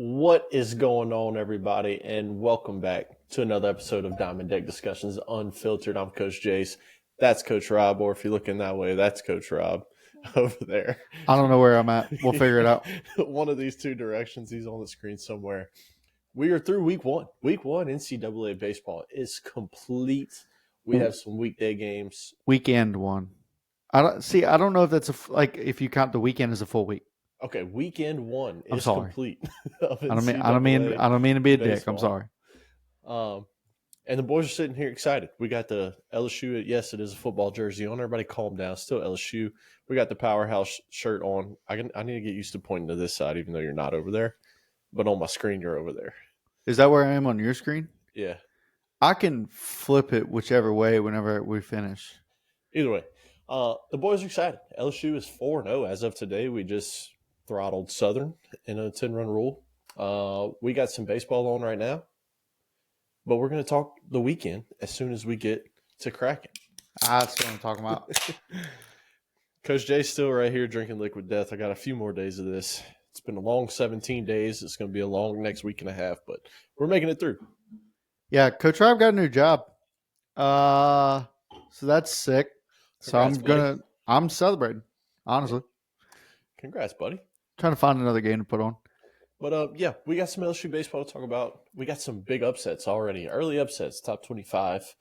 What is going on, everybody, and welcome back to another episode of Diamond Deck Discussions Unfiltered. I'm Coach Jace. That's Coach Rob, or if you're looking that way, that's Coach Rob over there. I don't know where I'm at. We'll figure it out. One of these two directions. He's on the screen somewhere. We are through week one. Week one, NCAA baseball is complete. We have some weekday games. Weekend one. I don't know if that's if you count the weekend as a full week. Okay, weekend one is sorry. complete. I don't mean to be a dick. I'm sorry. And the boys are sitting here excited. We got the LSU. Yes, it is a football jersey on. Everybody calm down. Still LSU. We got the Powerhouse shirt on. I need to get used to pointing to this side, even though you're not over there. But on my screen, you're over there. Is that where I am on your screen? Yeah. I can flip it whichever way whenever we finish. Either way. The boys are excited. LSU is 4-0 as of today. We just throttled Southern in a 10-run rule. We got some baseball on right now. But we're going to talk the weekend as soon as we get to Kraken. That's what I'm talking about. Coach Jay's still right here drinking liquid death. I got a few more days of this. It's been a long 17 days. It's going to be a long next week and a half, but we're making it through. Yeah, Coach Rob got a new job. So that's sick. Congrats, I'm celebrating, honestly. Congrats, buddy. Trying to find another game to put on. But, yeah, we got some LSU baseball to talk about. We got some big upsets already, early upsets, top 25.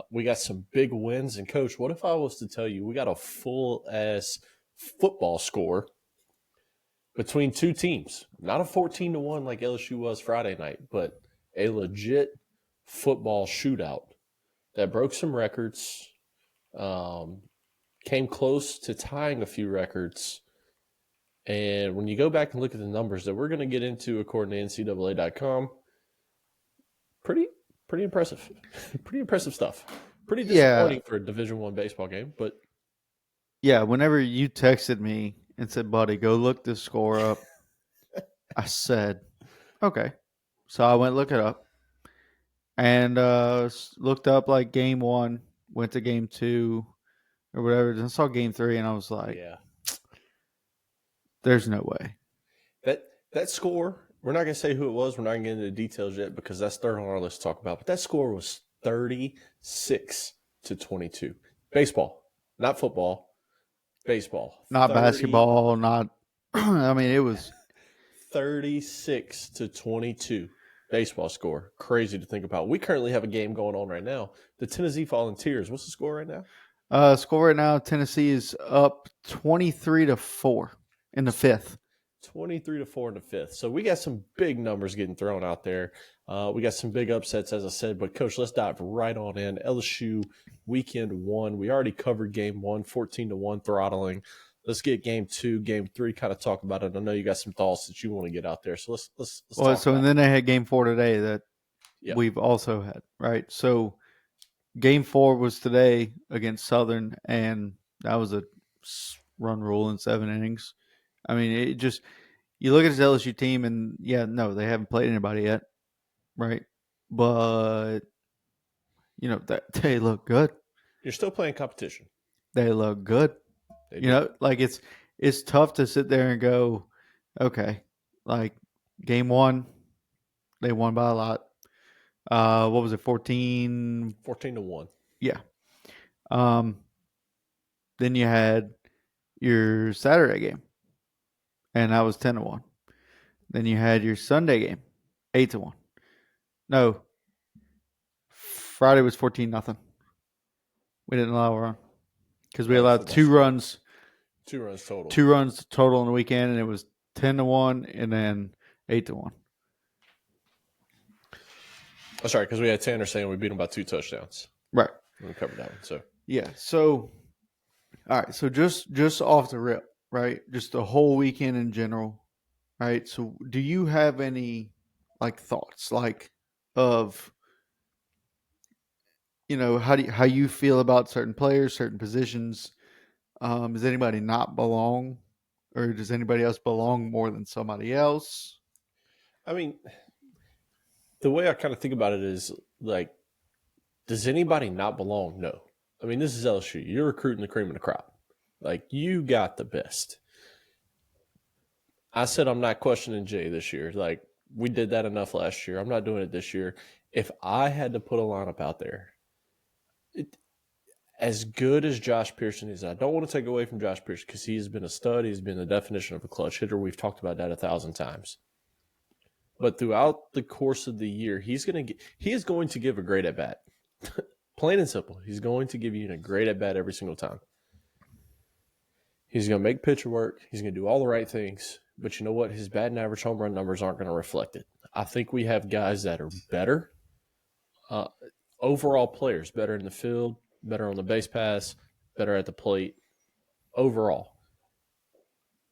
We got some big wins. And, Coach, what if I was to tell you we got a full-ass football score between two teams? Not a 14-1 like LSU was Friday night, but a legit football shootout that broke some records, came close to tying a few records. And when you go back and look at the numbers that we're going to get into according to NCAA.com, pretty impressive. Pretty impressive stuff. Pretty disappointing for a Division I baseball game, but yeah, whenever you texted me and said, buddy, go look this score up, I said, okay. So I went look it up and looked up like game one, went to game two or whatever. Then saw game three and I was like, yeah. There's no way. That score, we're not going to say who it was. We're not going to get into the details yet because that's third on our list to talk about. But that score was 36-22. Baseball, not football. Baseball. Not basketball, not – I mean, it was – 36-22 baseball score. Crazy to think about. We currently have a game going on right now. The Tennessee Volunteers. What's the score right now? Score right now, Tennessee is up 23-4 in the fifth. 23-4 in the fifth. So we got some big numbers getting thrown out there. We got some big upsets, as I said. But, Coach, let's dive right on in. LSU weekend one. We already covered game one, 14-1 throttling. Let's get game two, game three, kind of talk about it. I know you got some thoughts that you want to get out there. So let's talk so about and then they had game four today that we've also had, right? So game four was today against Southern, and that was a run rule in 7 innings. I mean, it just you look at this LSU team, and they haven't played anybody yet, right? But they look good. You're still playing competition. They look good. Like it's tough to sit there and go, okay, like game one, they won by a lot. What was it, 14-1? Yeah. Then you had your Saturday game, and that was 10-1. Then you had your Sunday game, 8-1. No, Friday was 14-0. We didn't allow a run because we allowed 2 runs. 2 runs total. 2 runs total on the weekend, and it was 10-1 and then 8-1. Oh, sorry, because we had Tanner saying we beat them by 2 touchdowns. Right. We covered that one. So yeah. So all right. So just off the rip, right? Just the whole weekend in general, right? So do you have any thoughts of how you feel about certain players, certain positions? Does anybody not belong, or does anybody else belong more than somebody else? I mean, the way I kind of think about it is does anybody not belong? No. I mean, this is LSU. You're recruiting the cream of the crop. You got the best. I said I'm not questioning Jay this year. Like, we did that enough last year. I'm not doing it this year. If I had to put a lineup out there, it, as good as Josh Pearson is, I don't want to take away from Josh Pearson because he's been a stud. He's been the definition of a clutch hitter. We've talked about that 1,000 times. But throughout the course of the year, he is going to give a great at bat. Plain and simple. He's going to give you a great at bat every single time. He's going to make pitcher work. He's going to do all the right things. But you know what? His batting average home run numbers aren't going to reflect it. I think we have guys that are better, overall players, better in the field, better on the base pass, better at the plate, overall.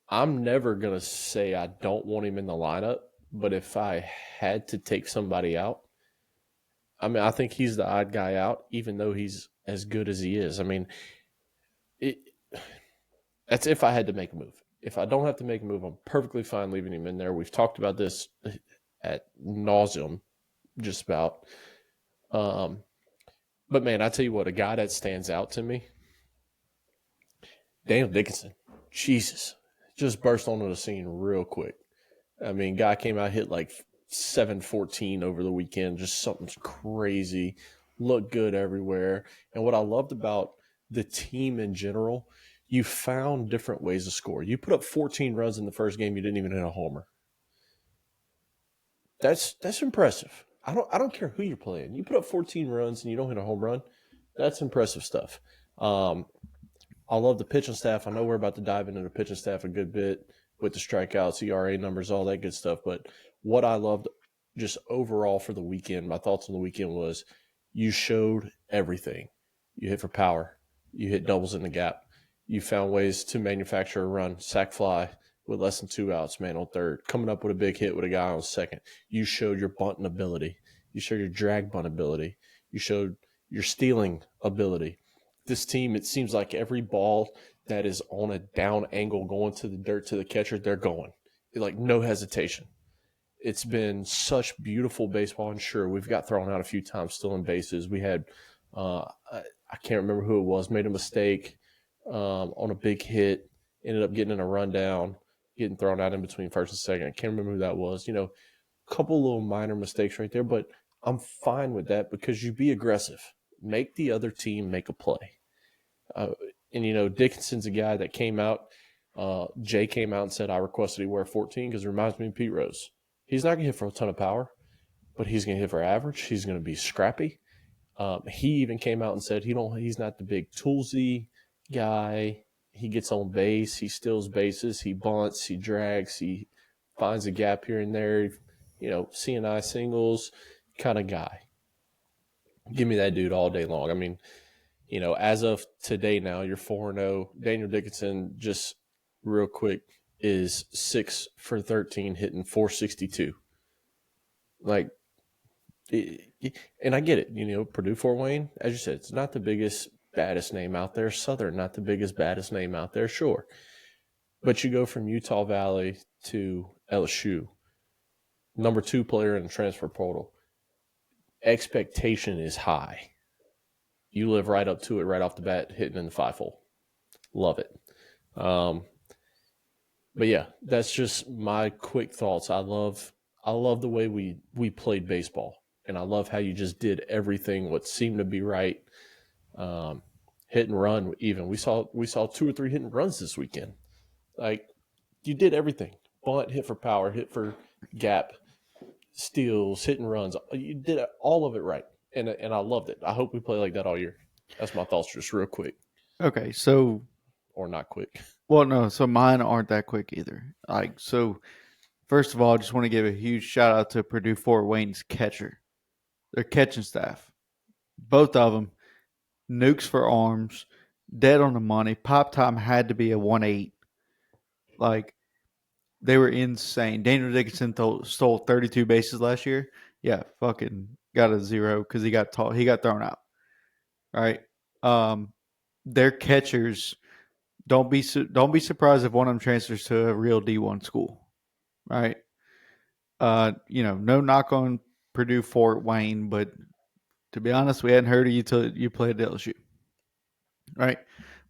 I'm never going to say I don't want him in the lineup, but if I had to take somebody out, I mean, I think he's the odd guy out, even though he's as good as he is. I mean, that's if I had to make a move. If I don't have to make a move, I'm perfectly fine leaving him in there. We've talked about this at nauseum, just about. But, man, I tell you what, a guy that stands out to me, Daniel Dickinson. Jesus. Just burst onto the scene real quick. I mean, guy came out, hit like 714 over the weekend. Just something's crazy. Looked good everywhere. And what I loved about the team in general, you found different ways to score. You put up 14 runs in the first game. You didn't even hit a homer. That's impressive. I don't care who you're playing. You put up 14 runs and you don't hit a home run. That's impressive stuff. I love the pitching staff. I know we're about to dive into the pitching staff a good bit with the strikeouts, ERA numbers, all that good stuff. But what I loved just overall for the weekend, my thoughts on the weekend was you showed everything. You hit for power. You hit doubles in the gap. You found ways to manufacture a run, sac fly with less than 2 outs, man on third, coming up with a big hit with a guy on second. You showed your bunting ability. You showed your drag bunt ability. You showed your stealing ability. This team, it seems like every ball that is on a down angle going to the dirt to the catcher, they're going. Like, no hesitation. It's been such beautiful baseball, and sure, we've got thrown out a few times still in bases. We had, I can't remember who it was, made a mistake on a big hit, ended up getting in a rundown, getting thrown out in between first and second. I can't remember who that was. You know, a couple little minor mistakes right there, but I'm fine with that because you be aggressive. Make the other team make a play. And, you know, Dickinson's a guy that came out. Jay came out and said, I requested he wear 14 because it reminds me of Pete Rose. He's not going to hit for a ton of power, but he's going to hit for average. He's going to be scrappy. He even came out and said he's not the big toolsy guy. He gets on base. He steals bases. He bunts. He drags. He finds a gap here and there. You know, CNI singles kind of guy. Give me that dude all day long. I mean, you know, as of today now, you're 4-0. Daniel Dickinson, just real quick, is 6 for 13, hitting 462. Like, and I get it. You know, Purdue Fort Wayne, as you said, it's not the biggest, baddest name out there. Southern, not the biggest, baddest name out there, sure. But you go from Utah Valley to LSU, number 2 player in the transfer portal. Expectation is high. You live right up to it right off the bat, hitting in the 5-hole. Love it. But yeah, that's just my quick thoughts. I love the way we played baseball, and I love how you just did everything what seemed to be right. Hit and run, even we saw 2 or 3 hit and runs this weekend. Like, you did everything: bunt, hit for power, hit for gap, steals, hit and runs. You did all of it right, and I loved it. I hope we play like that all year. That's my thoughts, just real quick. Okay, so or not quick. Well, no, so mine aren't that quick either. Like, so first of all, I just want to give a huge shout out to Purdue Fort Wayne's catcher, their catching staff, both of them, nukes for arms, dead on the money. Pop time had to be a 1-8. Like, they were insane. Daniel Dickinson stole 32 bases last year. Yeah, fucking got a 0 because he got thrown out. Right. Their catchers. Don't be surprised if one of them transfers to a real D1 school, right? You know, no knock on Purdue Fort Wayne, but to be honest, we hadn't heard of you till you played at LSU, right?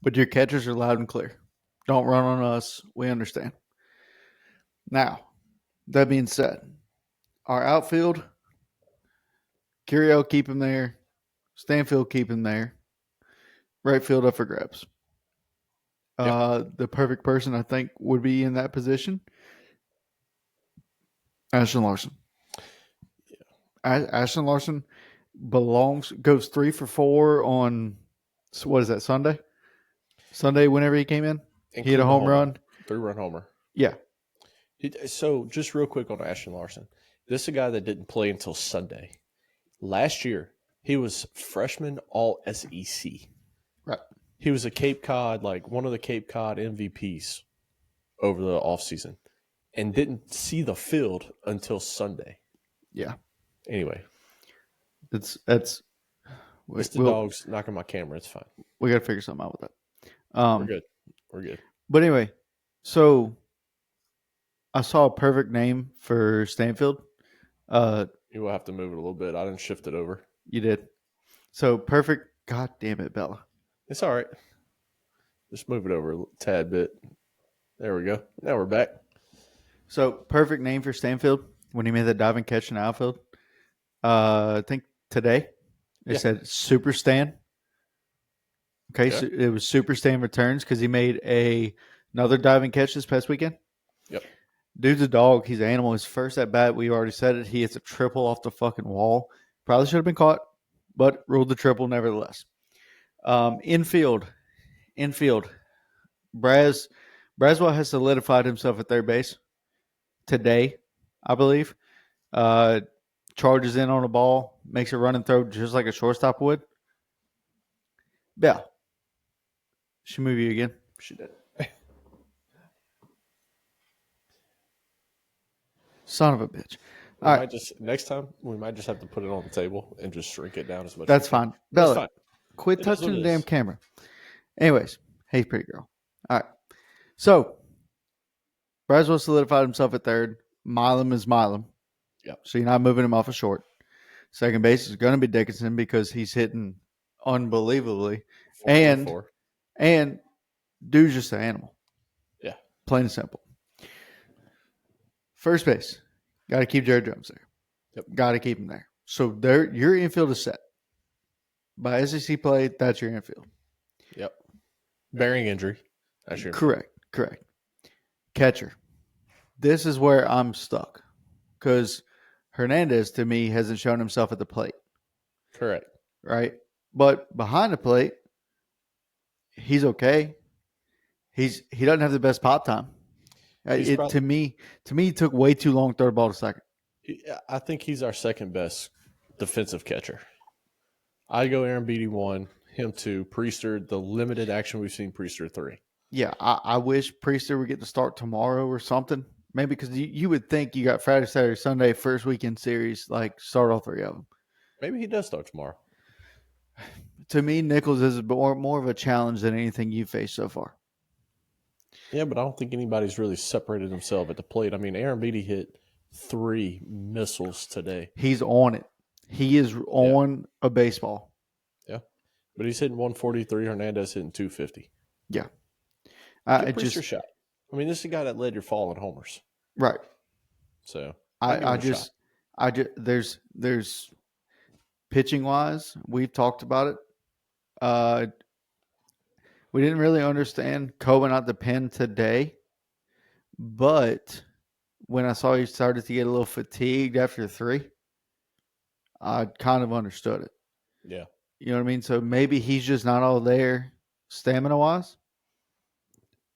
But your catchers are loud and clear. Don't run on us. We understand. Now, that being said, our outfield, Curiel, keep him there. Stanfield, keep him there. Right field up for grabs. The perfect person, I think, would be in that position. Ashton Larson. Ashton Larson goes 3 for 4 on, what is that, Sunday? Sunday, whenever he came in, he hit a home run. 3-run homer. Yeah. So just real quick on Ashton Larson. This is a guy that didn't play until Sunday. Last year, he was freshman all SEC. Right. He was a Cape Cod, like one of the Cape Cod MVPs over the offseason and didn't see the field until Sunday. Yeah. Anyway. It's the dog's knocking my camera. It's fine. We got to figure something out with that. We're good. But anyway, so I saw a perfect name for Stanfield. You will have to move it a little bit. I didn't shift it over. You did. So perfect. God damn it, Bella. It's all right. Just move it over a tad bit. There we go. Now we're back. So perfect name for Stanfield when he made that diving catch in the outfield. I think today they said Super Stan. Okay, so it was Super Stan returns because he made another diving catch this past weekend. Yep. Dude's a dog. He's an animal. His first at bat, we already said it. He hits a triple off the fucking wall. Probably should have been caught, but ruled the triple nevertheless. Infield. Braswell has solidified himself at third base today, I believe. Charges in on a ball, makes a run and throw just like a shortstop would. Bell. She move you again? She did. Son of a bitch. Next time we might just have to put it on the table and just shrink it down as much. That's fine. Bella, fine. Quit touching the damn camera. Anyways, hey, pretty girl. All right. So, Braswell solidified himself at third. Milam is Milam. Yep. So you're not moving him off of short. Second base is going to be Dickinson because he's hitting unbelievably. And dude's just an animal. Yeah. Plain and simple. First base. Got to keep Jared Jones there. Yep. Got to keep him there. So your infield is set. By SEC play, that's your infield. Yep. Bearing injury. That's your Correct. Catcher. This is where I'm stuck. Because Hernandez, to me, hasn't shown himself at the plate. Correct. Right? But behind the plate, he's okay. He doesn't have the best pop time. To me, it took way too long to throw the ball to second. I think he's our second best defensive catcher. I go Aaron Beatty 1, him 2, Priester, the limited action we've seen, Priester 3. Yeah, I wish Priester would get to start tomorrow or something. Maybe because you would think you got Friday, Saturday, Sunday, first weekend series, like start all three of them. Maybe he does start tomorrow. To me, Nichols is more of a challenge than anything you've faced so far. Yeah, but I don't think anybody's really separated himself at the plate. I mean, Aaron Beatty hit 3 missiles today. He's on it. He is on a baseball. Yeah. But he's hitting 143. Hernandez hitting 250. Yeah. Give Priester shot. I mean, this is a guy that led your fall in homers. Right. So there's pitching wise, we've talked about it. We didn't really understand Cohen out the pen today, but when I saw he started to get a little fatigued after 3, I kind of understood it. Yeah. You know what I mean? So maybe he's just not all there stamina wise.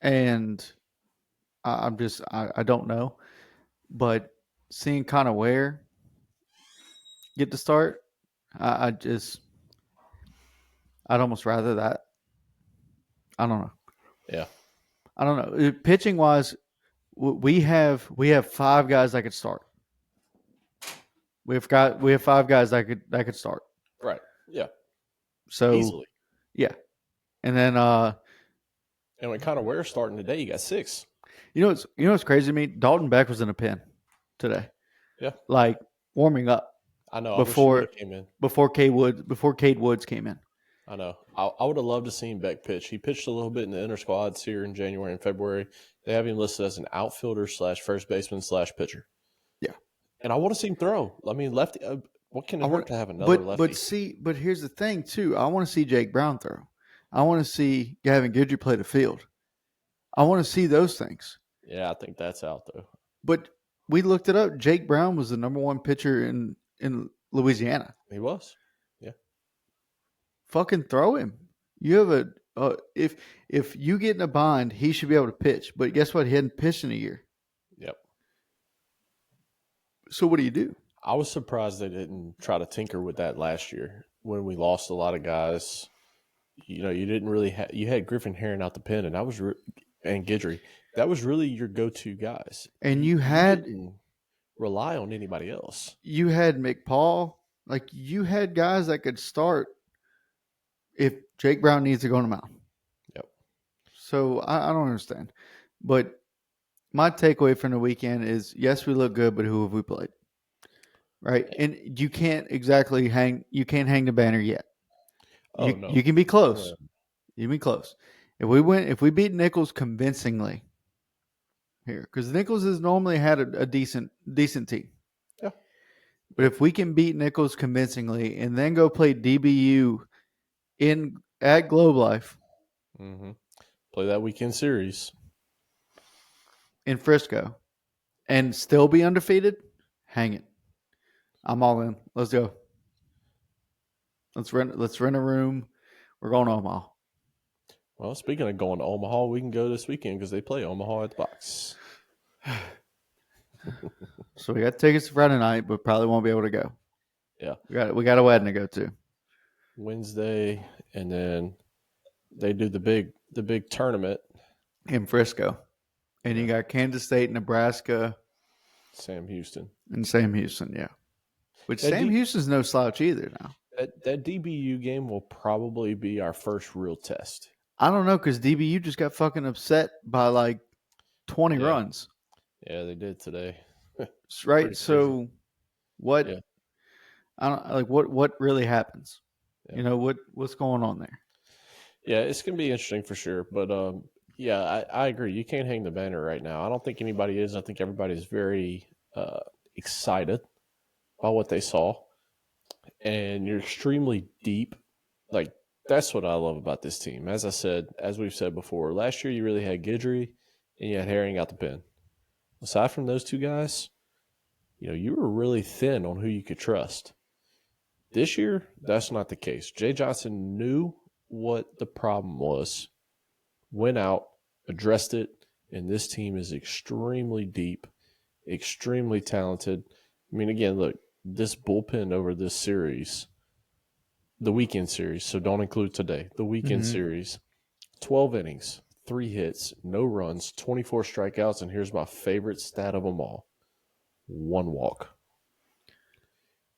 And I don't know. But seeing kind of where get to start, I'd almost rather that. I don't know. Yeah. I don't know. Pitching wise, we have 5 guys that could start. We have 5 guys that could start. Right. Yeah. So easily. Yeah. And then and when kind of we're starting today, you got 6. You know what's crazy to me? Dalton Beck was in a pen today. Yeah. Like warming up. I know. Before came in. Before Cade Woods came in. I know. I would have loved to see Beck pitch. He pitched a little bit in the inner squads here in January and February. They have him listed as an outfielder / first baseman / pitcher. Yeah. And I want to see him throw. I mean, lefty. What can it hurt to have another lefty? But here's the thing too. I want to see Jake Brown throw. I want to see Gavin Guidry play the field. I want to see those things. Yeah, I think that's out though. But we looked it up. Jake Brown was the number 1 pitcher in Louisiana. He was. Yeah. Fucking throw him. You have if you get in a bind, he should be able to pitch. But guess what? He hadn't pitched in a year. Yep. So what do you do? I was surprised they didn't try to tinker with that last year when we lost a lot of guys. You know, you didn't really you had Griffin Herring out the pen, and and Guidry. That was really your go-to guys. And you didn't rely on anybody else. You had McPaul. Like, you had guys that could start if Jake Brown needs to go on the mound. Yep. So I don't understand. But my takeaway from the weekend is, yes, we look good, but who have we played? Right? And you can't exactly hang the banner yet. No. You can be close. You can be close. If we beat Nichols convincingly here, because Nichols has normally had a decent team. Yeah. But if we can beat Nichols convincingly and then go play DBU at Globe Life, play that weekend series in Frisco, and still be undefeated, hang it. I'm all in. Let's go. Let's rent a room. We're going to Omaha. Well, speaking of going to Omaha, we can go this weekend because they play Omaha at the Box. So we got tickets Friday night, but probably won't be able to go. Yeah, we got a wedding to go to Wednesday, and then they do the big tournament in Frisco, and you got Kansas State, Nebraska, Sam Houston, yeah. Which Sam Houston's no slouch either now. That DBU game will probably be our first real test. I don't know, because DBU just got fucking upset by like 20 runs. Yeah, they did today. Right. So what? Yeah. I don't like what really happens. Yeah. You know what's going on there. Yeah, it's gonna be interesting for sure. But I agree. You can't hang the banner right now. I don't think anybody is. I think everybody's very excited by what they saw, and you're extremely deep. Like, that's what I love about this team. As we've said before, last year you really had Guidry and you had Herring out the pen. Aside from those two guys, you were really thin on who you could trust. This year, that's not the case. Jay Johnson knew what the problem was, went out, addressed it, and this team is extremely deep, extremely talented. I mean, again, look, this bullpen over this series, the weekend series, so don't include today, the weekend series, 12 innings, 3 hits, no runs, 24 strikeouts, and here's my favorite stat of them all: 1 walk.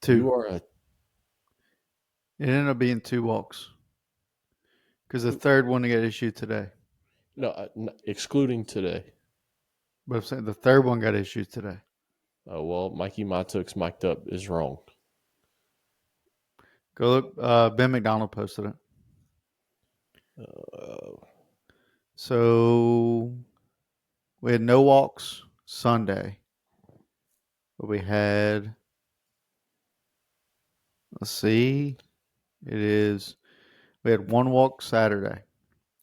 2. It ended up being 2 walks because the third one got issued today. No, excluding today. But I'm saying the third one got issued today. Oh, well, Mikey Matuk's mic'd up is wrong. Go look. Ben McDonald posted it. So we had no walks Sunday, but we had, we had 1 walk Saturday.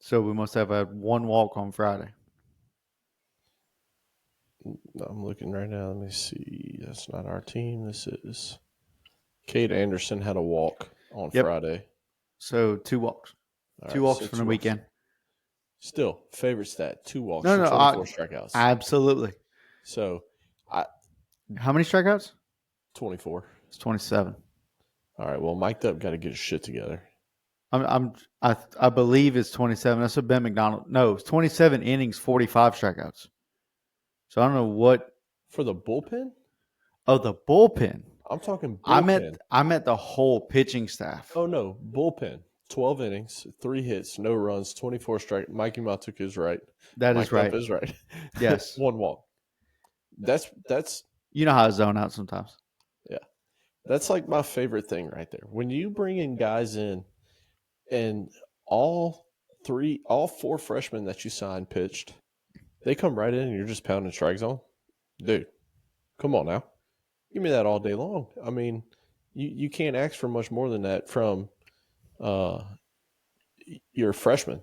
So we must have had 1 walk on Friday. I'm looking right now. Let me see. That's not our team. This is Cade Anderson had a walk on Friday. So 2 walks. All 2 walks from the weekend. Still, favorite stat: 2 walks, 24 strikeouts. Absolutely. So, how many strikeouts? 24. It's 27. All right. Well, mic'd up got to get his shit together. I believe it's 27. That's what Ben McDonald. No, it's 27 innings, 45 strikeouts. So I don't know what for the bullpen. Oh, the bullpen. I'm talking bullpen. I meant the whole pitching staff. Oh no, bullpen. 12 innings, 3 hits, no runs, 24 strike. Mikey Matuk is right. That is right. Is right. Yes. 1 walk. That's. You know how I zone out sometimes. Yeah, that's like my favorite thing right there. When you bring in guys in, and all 4 freshmen that you signed pitched, They come right in and you're just pounding strike zone. Dude, come on now. Give me that all day long. I mean, you can't ask for much more than that from uh, your freshman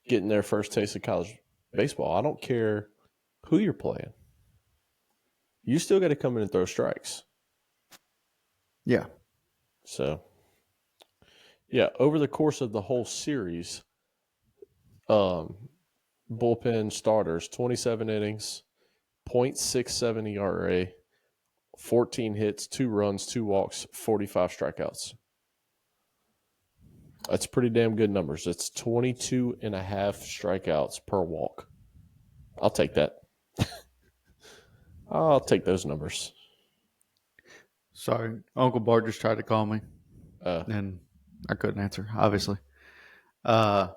getting their first taste of college baseball. I don't care who you're playing. You still got to come in and throw strikes. Yeah. So, yeah, over the course of the whole series, bullpen starters, 27 innings, .67 ERA, 14 hits, 2 runs, 2 walks, 45 strikeouts. That's pretty damn good numbers. It's 22 and a half strikeouts per walk. I'll take that. I'll take those numbers. Sorry, Uncle Bart just tried to call me, and I couldn't answer. Obviously, I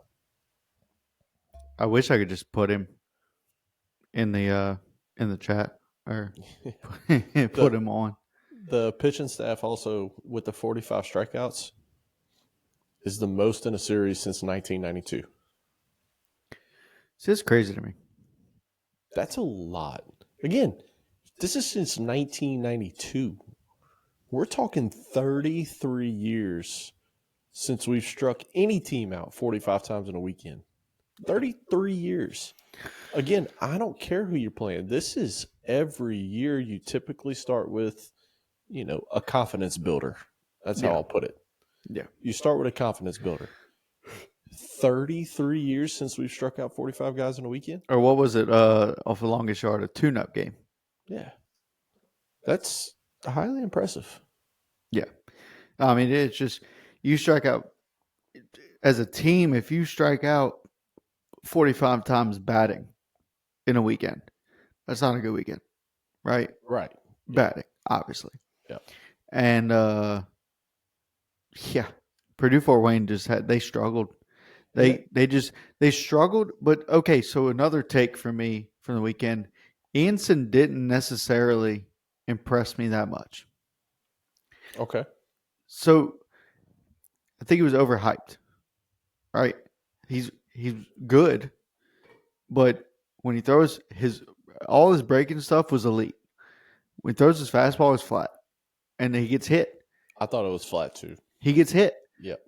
wish I could just put him in the chat or put him on. The pitching staff also with the 45 strikeouts is the most in a series since 1992. See, it's crazy to me. That's a lot. Again, this is since 1992. We're talking 33 years since we've struck any team out 45 times in a weekend. 33 years. Again, I don't care who you're playing. This is every year you typically start with, a confidence builder. That's how I'll put it. Yeah. You start with a confidence builder. 33 years since we've struck out 45 guys in a weekend? Or what was it off the longest yard, a tune-up game? Yeah. That's highly impressive. Yeah. I mean, it's just you strike out as a team. If you strike out 45 times batting in a weekend, that's not a good weekend, right? Right. Batting, obviously. Yeah. And Purdue Fort Wayne they struggled. They struggled. But okay, so another take for me from the weekend, Ianson didn't necessarily impress me that much. Okay. So I think he was overhyped. Right? He's good, but when he throws all his breaking stuff was elite. When he throws his fastball, it's flat, and he gets hit. I thought it was flat too. He gets hit. Yep.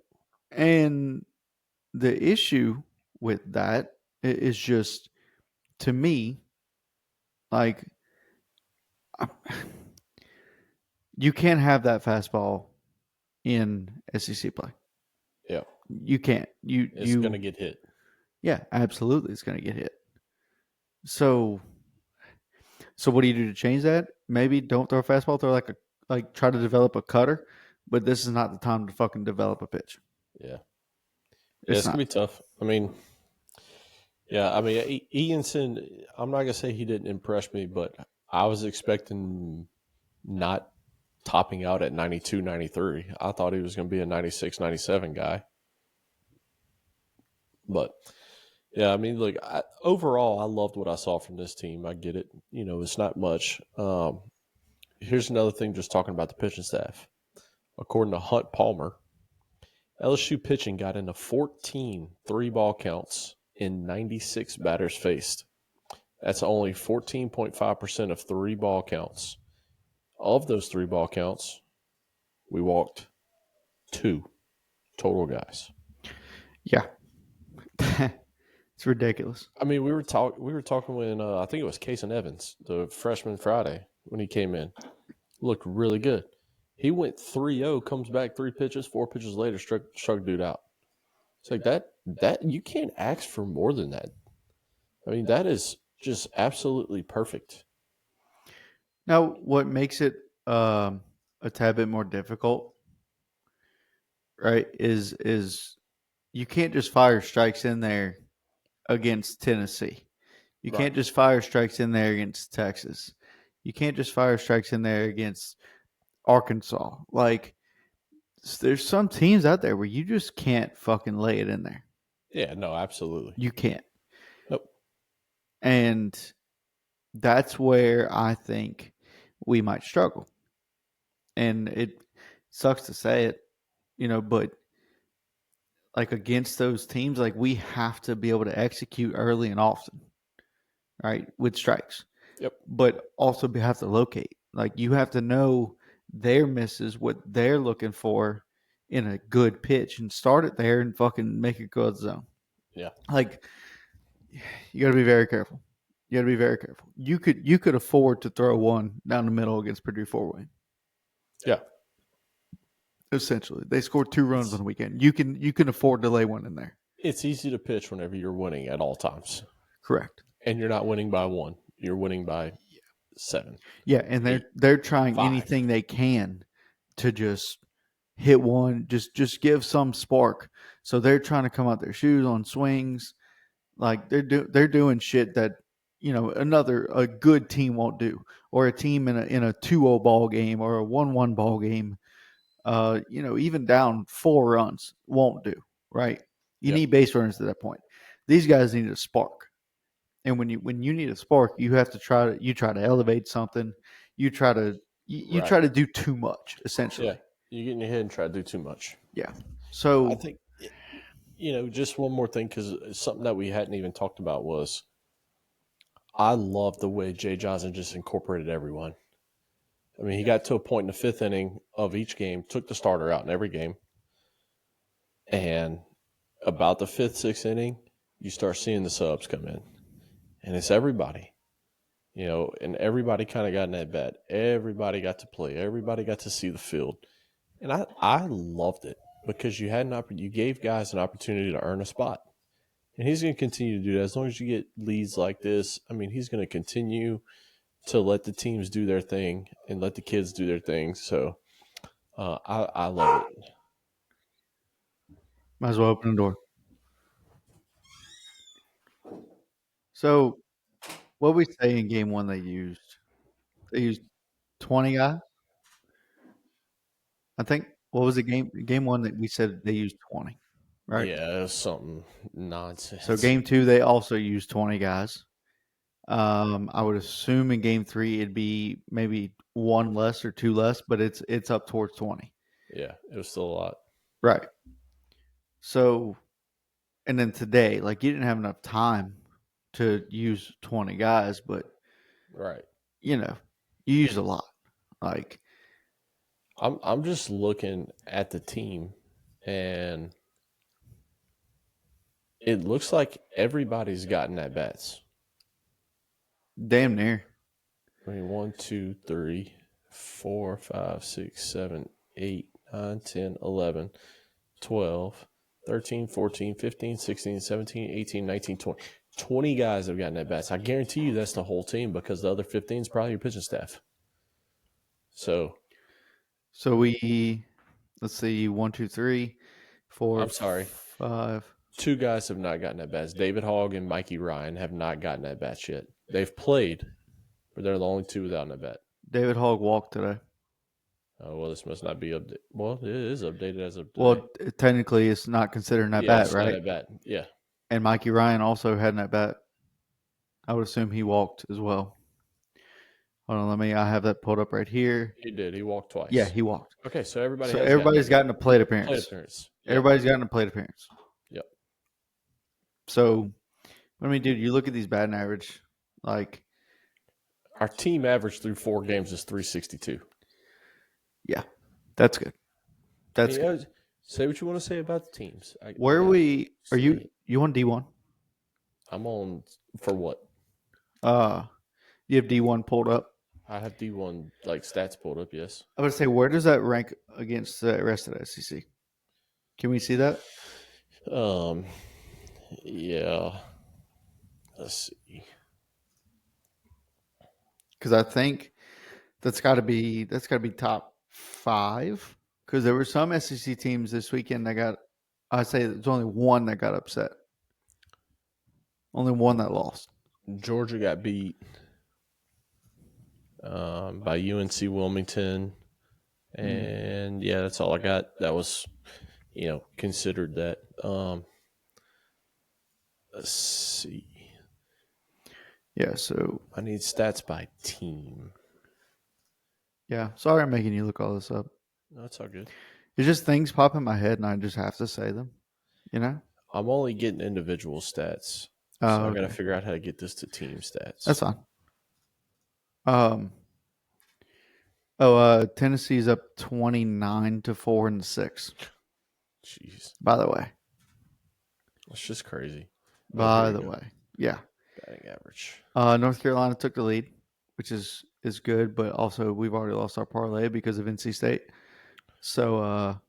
And the issue with that is just, to me, like, you can't have that fastball in SEC play. Yeah. You can't. It's going to get hit. Yeah, absolutely. It's going to get hit. So what do you do to change that? Maybe don't throw a fastball. Throw try to develop a cutter. But this is not the time to fucking develop a pitch. Yeah. It's going to be tough. I mean, Ianson, I'm not going to say he didn't impress me, but I was expecting not topping out at 92, 93. I thought he was going to be a 96, 97 guy. But, yeah, I mean, look, overall, I loved what I saw from this team. I get it. It's not much. Here's another thing just talking about the pitching staff. According to Hunt Palmer, LSU pitching got into 14 three-ball counts in 96 batters faced. That's only 14.5% of three-ball counts. Of those three-ball counts, we walked 2 total guys. Yeah. It's ridiculous. I mean, we were talking when I think it was Case and Evans, the freshman Friday, when he came in. Looked really good. He went 3-0, comes back 3 pitches, 4 pitches later, struck dude out. It's like that you can't ask for more than that. I mean, that is just absolutely perfect. Now, what makes it a tad bit more difficult, right, is you can't just fire strikes in there against Tennessee. You can't just fire strikes in there against Texas. You can't just fire strikes in there against Arkansas. Like, there's some teams out there where you just can't fucking lay it in there. Yeah, no, absolutely. You can't. Nope. And that's where I think we might struggle. And it sucks to say it, but like against those teams, like we have to be able to execute early and often. right, with strikes. Yep. But also have to locate. Like you have to know their misses, what they're looking for in a good pitch, and start it there and fucking make it go out the zone. Yeah. Like you got to be very careful. You got to be very careful. You could afford to throw one down the middle against Purdue 4-win. Yeah. Essentially, they scored 2 runs on the weekend. You can afford to lay one in there. It's easy to pitch whenever you're winning at all times. Correct. And you're not winning by 1. You're winning by 7. Yeah, and Eight, they're trying 5. anything they can to just hit one, just give some spark. So they're trying to come out their shoes on swings, like they're doing shit that a good team won't do, or a team in a 2-0 ball game or a 1-1 ball game, even down 4 runs won't do. Right? You Yep. need base runners at that point. These guys need a spark. And when you need a spark, you have to try to elevate something. You try to Right. try to do too much, essentially. Yeah. You get in your head and try to do too much. Yeah. So I think, just one more thing, because something that we hadn't even talked about was I love the way Jay Johnson just incorporated everyone. I mean, he got to a point in the 5th inning of each game, took the starter out in every game. And about the 5th, 6th inning, you start seeing the subs come in. And it's everybody. And everybody kind of got in that bat. Everybody got to play. Everybody got to see the field. And I loved it because you gave guys an opportunity to earn a spot. And he's going to continue to do that. As long as you get leads like this, I mean, he's going to continue to let the teams do their thing and let the kids do their thing. So I love it. might as well open the door. So what we say in game 1 they used 20 guys. I think what was the game 1 that we said they used 20, right? Yeah, it was something nonsense. So game 2 they also used 20 guys. I would assume in game 3 it'd be maybe 1 less or 2 less, but it's up towards 20. Yeah, it was still a lot. Right. So, and then today, like you didn't have enough time to use 20 guys, but right, you use a lot. Like I'm just looking at the team, and it looks like everybody's gotten at bats. damn near. I mean, 1, 2, 3, 4, 5, 6, 7, 8, 9, 10, 11, 12, 13, 14, 15, 16, 17, 18, 19, 20. 20 guys have gotten at bats. I guarantee you that's the whole team because the other 15 is probably your pitching staff. So let's see, 1, 2, 3, 4. I'm sorry. 5. 2 guys have not gotten at bats. David Hogg and Mikey Ryan have not gotten at bats yet. They've played, but they're the only 2 without an at bat. David Hogg walked today. Oh, well, this must not be updated. Well, it is updated as of today. Well, technically, it's not considered an at bat, it's right? not at bat. Yeah. And Mikey Ryan also had an at bat. I would assume he walked as well. Hold on, I have that pulled up right here. He did. He walked twice. Yeah, he walked. Okay, so everybody's gotten a plate appearance. Yep. Everybody's gotten a plate appearance. Yep. So, I mean, dude, you look at these batting average, like our team average through 4 games is 362. Yeah, that's good. That's good. Say what you want to say about the teams. Where are we? Are you on D1? I'm on for what? You have D1 pulled up. I have D1 like stats pulled up. Yes. I would say, where does that rank against the rest of the SEC? Can we see that? Yeah. Let's see. Because I think that's got to be top 5. Because there were some SEC teams this weekend that got. I say there's only one that got upset. Only one that lost. Georgia got beat by UNC Wilmington, and yeah, that's all I got. That was, considered that. Let's see. Yeah, so I need stats by team. Yeah, sorry I'm making you look all this up. No, it's all good. It's just things pop in my head, and I just have to say them. I'm only getting individual stats. So I got to Okay. figure out how to get this to team stats. That's fine. Tennessee's up 29-4 in the 6. Jeez, By the way. that's just crazy. Oh, here By we the go. way. Yeah. Batting average. North Carolina took the lead, which is good, but also we've already lost our parlay because of NC State. So,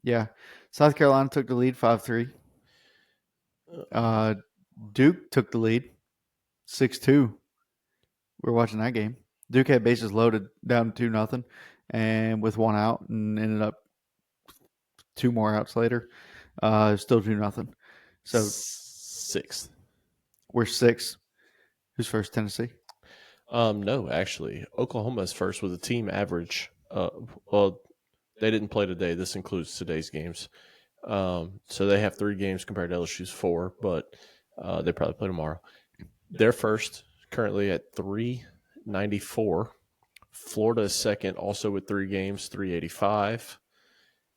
yeah. South Carolina took the lead 5-3. Duke took the lead 6-2. We were watching that game. Duke had bases loaded down 2-0 and with one out and ended up 2 more outs later. Still 2-0. So Sixth. we're 6. Who's first? Tennessee? No, actually, Oklahoma is first with a team average. Well, they didn't play today. This includes today's games. So they have 3 games compared to LSU's 4, but they probably play tomorrow. They're first, currently at 394. Florida is second, also with 3 games, 385.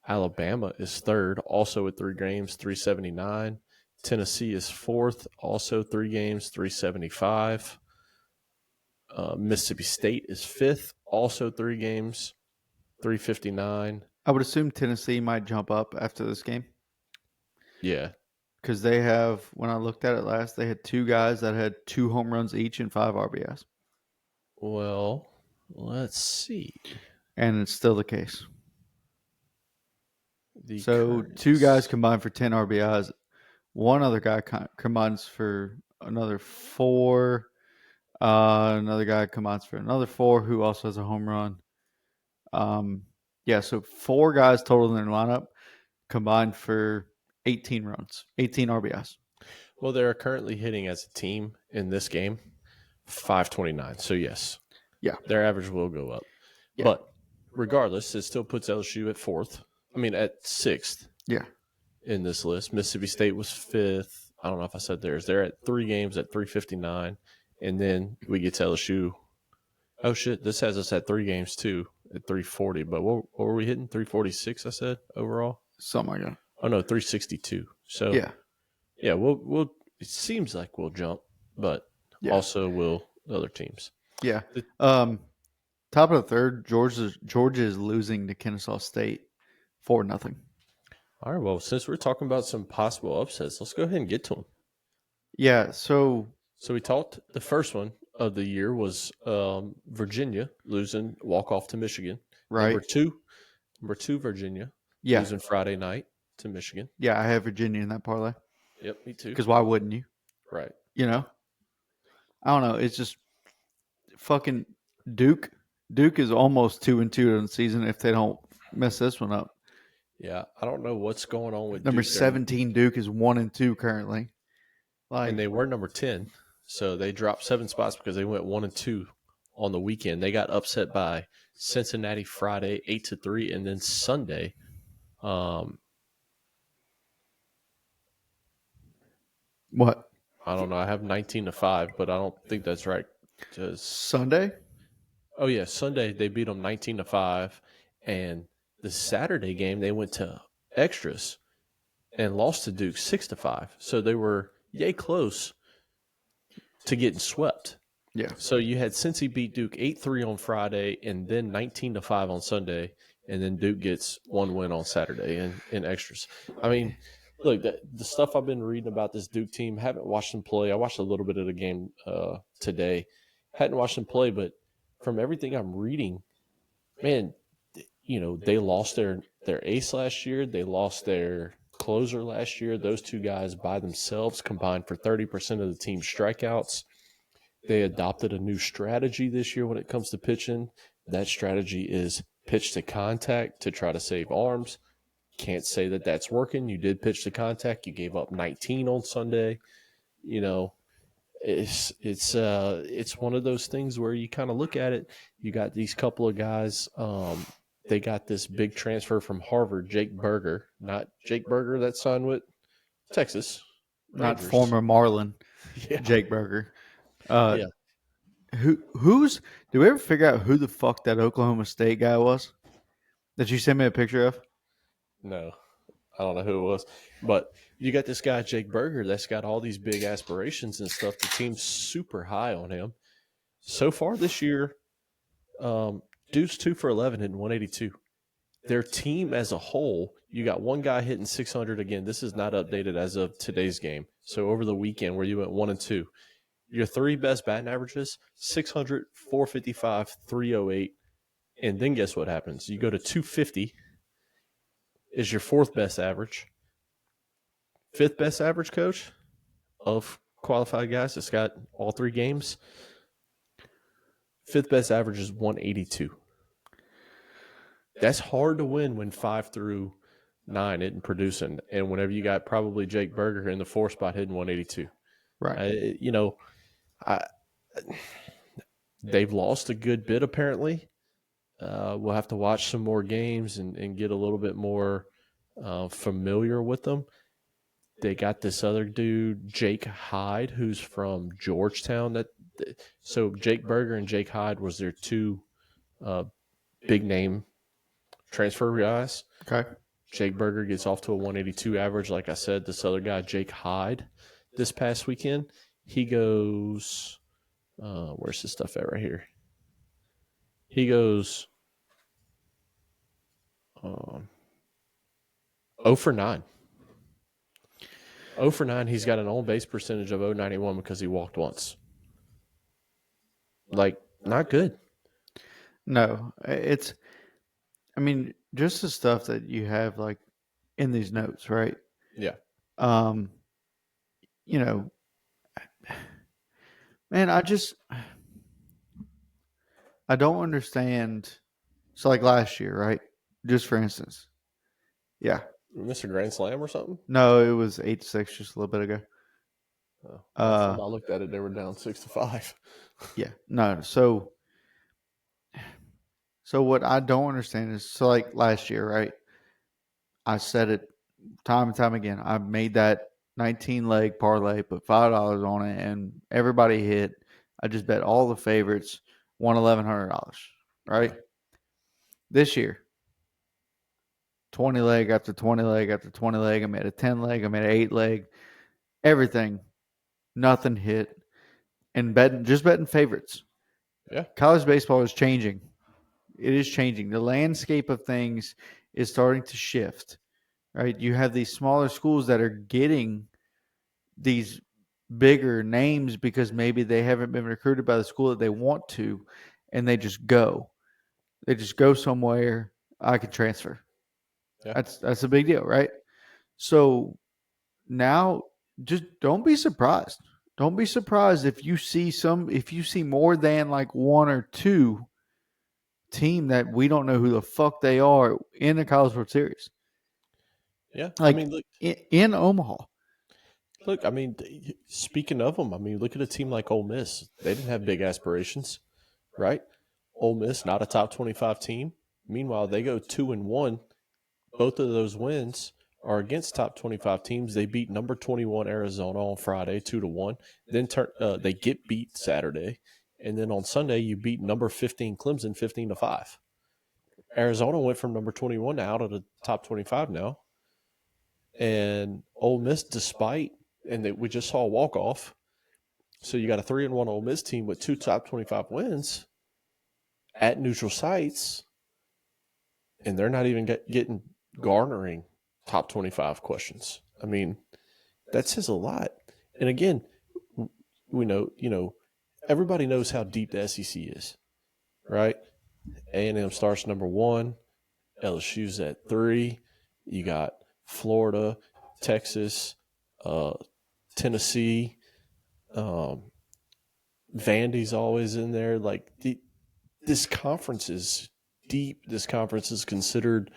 Alabama is third, also with 3 games, 379. Tennessee is fourth, also 3 games, 375. Mississippi State is fifth, also 3 games, 359. I would assume Tennessee might jump up after this game. Yeah. Because they have, when I looked at it last, they had 2 guys that had 2 home runs each and 5 RBIs. Well, let's see. And it's still the case. So Current. 2 guys combined for 10 RBIs. One other guy combines for another 4. Another guy combines for another 4 who also has a home run. Yeah, so 4 guys total in their lineup combined for 18 runs, 18 RBIs. Well, they're currently hitting as a team in this game 529. So, yes. Yeah. Their average will go up. Yeah. But regardless, it still puts LSU at 4th. I mean, at 6th. Yeah. In this list. Mississippi State was 5th. I don't know if I said theirs. They're at 3 games at 359. And then we get to LSU. Oh, shit. This has us at 3 games, too, at 340. But what were we hitting? 346, I said, overall? Something like that. Oh, no, 362. So, yeah, we'll it seems like we'll jump, but also will the other teams. Yeah. Top of the third, Georgia is losing to Kennesaw State 4-0. All right, well, since we're talking about some possible upsets, let's go ahead and get to them. Yeah, so we talked, the first one of the year was Virginia losing walk-off to Michigan. Right. Number two, Virginia losing Friday night to Michigan. Yeah, I have Virginia in that parlay. Yep, me too. Because why wouldn't you? Right. You know? I don't know. It's just fucking Duke. Duke is almost 2-2 in the season if they don't mess this one up. Yeah, I don't know what's going on with number Duke. 17 Duke is 1-2 currently. And they were number 10, so they dropped 7 spots because they went 1-2 on the weekend. They got upset by Cincinnati Friday 8-3, and then Sunday. What? I don't know. I have 19-5, but I don't think that's right. Sunday? Oh yeah, Sunday they beat them 19-5, and the Saturday game they went to extras and lost to Duke 6-5. So they were yay close to getting swept. Yeah. So you had Cincy beat Duke 8-3 on Friday and then 19-5 on Sunday, and then Duke gets 1 win on Saturday in extras. I mean, look, the stuff I've been reading about this Duke team, haven't watched them play. I watched a little bit of the game today. Hadn't watched them play, but from everything I'm reading, man, you know, they lost their ace last year. They lost their closer last year. Those 2 guys by themselves combined for 30% of the team's strikeouts. They adopted a new strategy this year when it comes to pitching. That strategy is pitch to contact to try to save arms. Can't say that that's working. You did pitch to contact. You gave up 19 on Sunday. You know, it's one of those things where you kind of look at it. You got these couple of guys. They got this big transfer from Harvard, Jake Berger. Not Jake Berger that signed with Texas Rangers. Not former Marlin, Jake Berger. Yeah. Who's? Do we ever figure out who the fuck that Oklahoma State guy was that you sent me a picture of? No. I don't know who it was, but you got this guy Jake Berger that's got all these big aspirations and stuff. The team's super high on him. So far this year, Duke's 2 for 11 hitting 182. Their team as a whole, you got one guy hitting 600 again. This is not updated as of today's game. So over the weekend where you went 1 and 2, your three best batting averages 600, 455, 308. And then guess what happens? You go to 250 is your fourth best average. Fifth best average, coach, of qualified guys that's got all three games. Fifth best average is 182. That's hard to win when 5 through 9 isn't producing. And whenever you got probably Jake Berger in the 4 spot hitting 182. Right. They've lost a good bit apparently. We'll have to watch some more games and get a little bit more familiar with them. They got this other dude, Jake Hyde, who's from Georgetown. So Jake Berger and Jake Hyde was their two big name transfer guys. Okay. Jake Berger gets off to a 182 average. Like I said, this other guy, Jake Hyde, this past weekend, he goes, where's his stuff at right here? He goes 0 for 9. 0 for 9. He's got an on-base percentage of 0.91 because he walked once. Like, not good. No, just the stuff that you have like in these notes, right? Yeah. Man, I don't understand. So like last year, right? Just for instance. Yeah. Mr. Grand Slam or something? No, it was 8-6 just a little bit ago. Last time I looked at it, they were down 6-5. Yeah. No. So what I don't understand is, so like last year, right? I said it time and time again. I made that 19-leg parlay, put $5 on it, and everybody hit. I just bet all the favorites, won $1,100, right? Yeah. This year, 20 leg after 20 leg after 20 leg. I made a 10 leg. I made an 8 leg. Everything, nothing hit. And betting favorites. Yeah. College baseball is changing. It is changing. The landscape of things is starting to shift, right? You have these smaller schools that are getting these bigger names because maybe they haven't been recruited by the school that they want to, and they just go. They just go somewhere. I can transfer. Yeah. That's a big deal, right? So now just don't be surprised. Don't be surprised if you see more than like one or two team that we don't know who the fuck they are in the College World Series. Yeah. Like, look, in Omaha. Look, speaking of them, look at a team like Ole Miss. They didn't have big aspirations, right? Ole Miss, not a top 25 team. Meanwhile, they go 2-1. Both of those wins are against top 25 teams. They beat number 21 Arizona on Friday 2-1. Then they get beat Saturday, and then on Sunday you beat number 15 Clemson 15-5. Arizona went from number 21 to out of the top 25 now, and Ole Miss, we just saw a walk off. So you got a 3-1 Ole Miss team with 2 top 25 wins at neutral sites, and they're not even garnering top 25 questions. That says a lot. And again, we know, everybody knows how deep the SEC is, right? A&M starts number 1, LSU's at 3. You got Florida, Texas, Tennessee, Vandy's always in there. Like, this conference is deep. This conference is considered,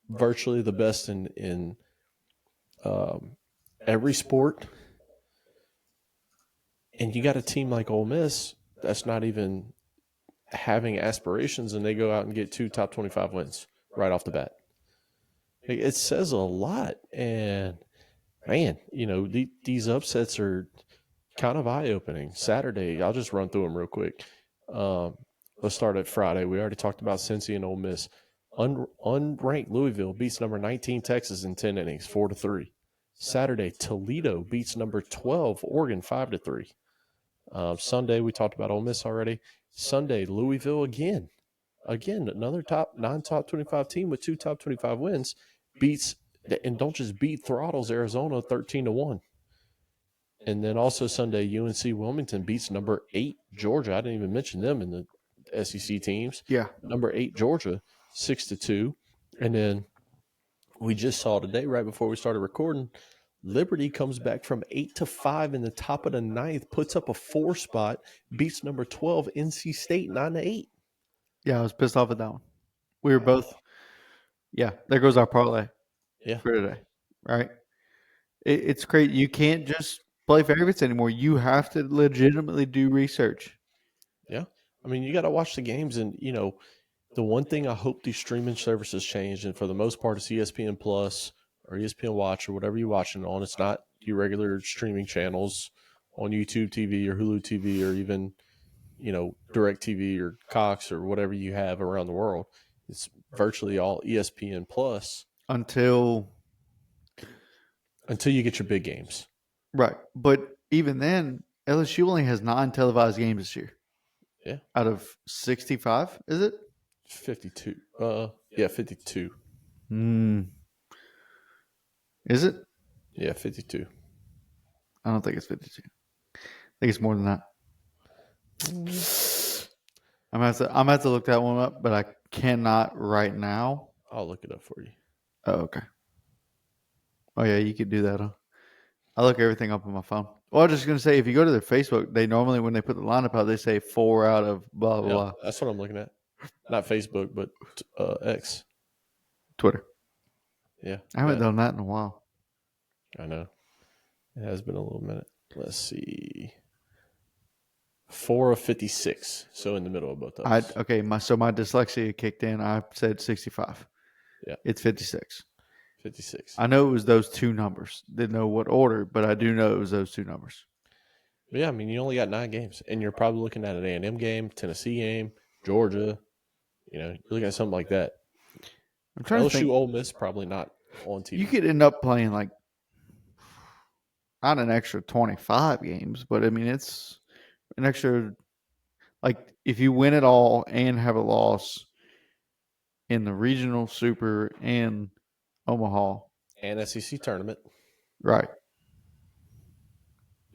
virtually the best in every sport. And you got a team like Ole Miss that's not even having aspirations, and they go out and get 2 top 25 wins right off the bat. It says a lot. And, man, these upsets are kind of eye-opening. Saturday, I'll just run through them real quick. Let's start at Friday. We already talked about Cincy and Ole Miss. Unranked Louisville beats number 19 Texas in 10 innings, 4-3. Saturday, Toledo beats number 12 Oregon 5-3. Sunday, we talked about Ole Miss already. Sunday, Louisville again. Again, another top 25 team with 2 top 25 wins beats, and don't just beat, throttles Arizona 13-1. And then also Sunday, UNC Wilmington beats number 8 Georgia. I didn't even mention them in the SEC teams. Yeah. Number 8 Georgia, 6-2. And then we just saw today, right before we started recording, Liberty comes back from 8-5 in the top of the ninth, puts up a 4 spot, beats number 12 NC State 9-8. Yeah, I was pissed off at that one. We were both. Yeah, there goes our parlay. Yeah. For today, right? It's crazy. You can't just play favorites anymore. You have to legitimately do research. Yeah. I mean, you got to watch the games. And, the one thing I hope these streaming services change, and for the most part, it's ESPN Plus or ESPN Watch or whatever you're watching on. It's not your regular streaming channels on YouTube TV or Hulu TV or even, Direct TV or Cox or whatever you have around the world. It's virtually all ESPN Plus until you get your big games. Right. But even then, LSU only has 9 televised games this year. Yeah. Out of 65, is it? 52. 52. Is it? Yeah, 52. I don't think it's 52. I think it's more than that. I'm gonna have to look that one up, but I cannot right now. I'll look it up for you. Oh, okay. Oh yeah, you could do that, huh? I look everything up on my phone. Well, I was just gonna say, if you go to their Facebook, they normally, when they put the lineup out, they say 4 out of blah blah blah. That's what I'm looking at. Not Facebook, but X. Twitter. Yeah. I haven't done that in a while. I know. It has been a little minute. Let's see. 4 of 56. So in the middle of both of us. So my dyslexia kicked in. I said 65. Yeah. It's 56. 56. I know it was those 2 numbers. Didn't know what order, but I do know it was those 2 numbers. But yeah, I mean, you only got 9 games, and you're probably looking at an A&M game, Tennessee game, Georgia. You're looking at something like that. I'm trying to think. LSU Ole Miss probably not on TV. You could end up playing like not an extra 25 games, but I mean it's an extra, like if you win it all and have a loss in the regional, super, and Omaha and SEC tournament, right?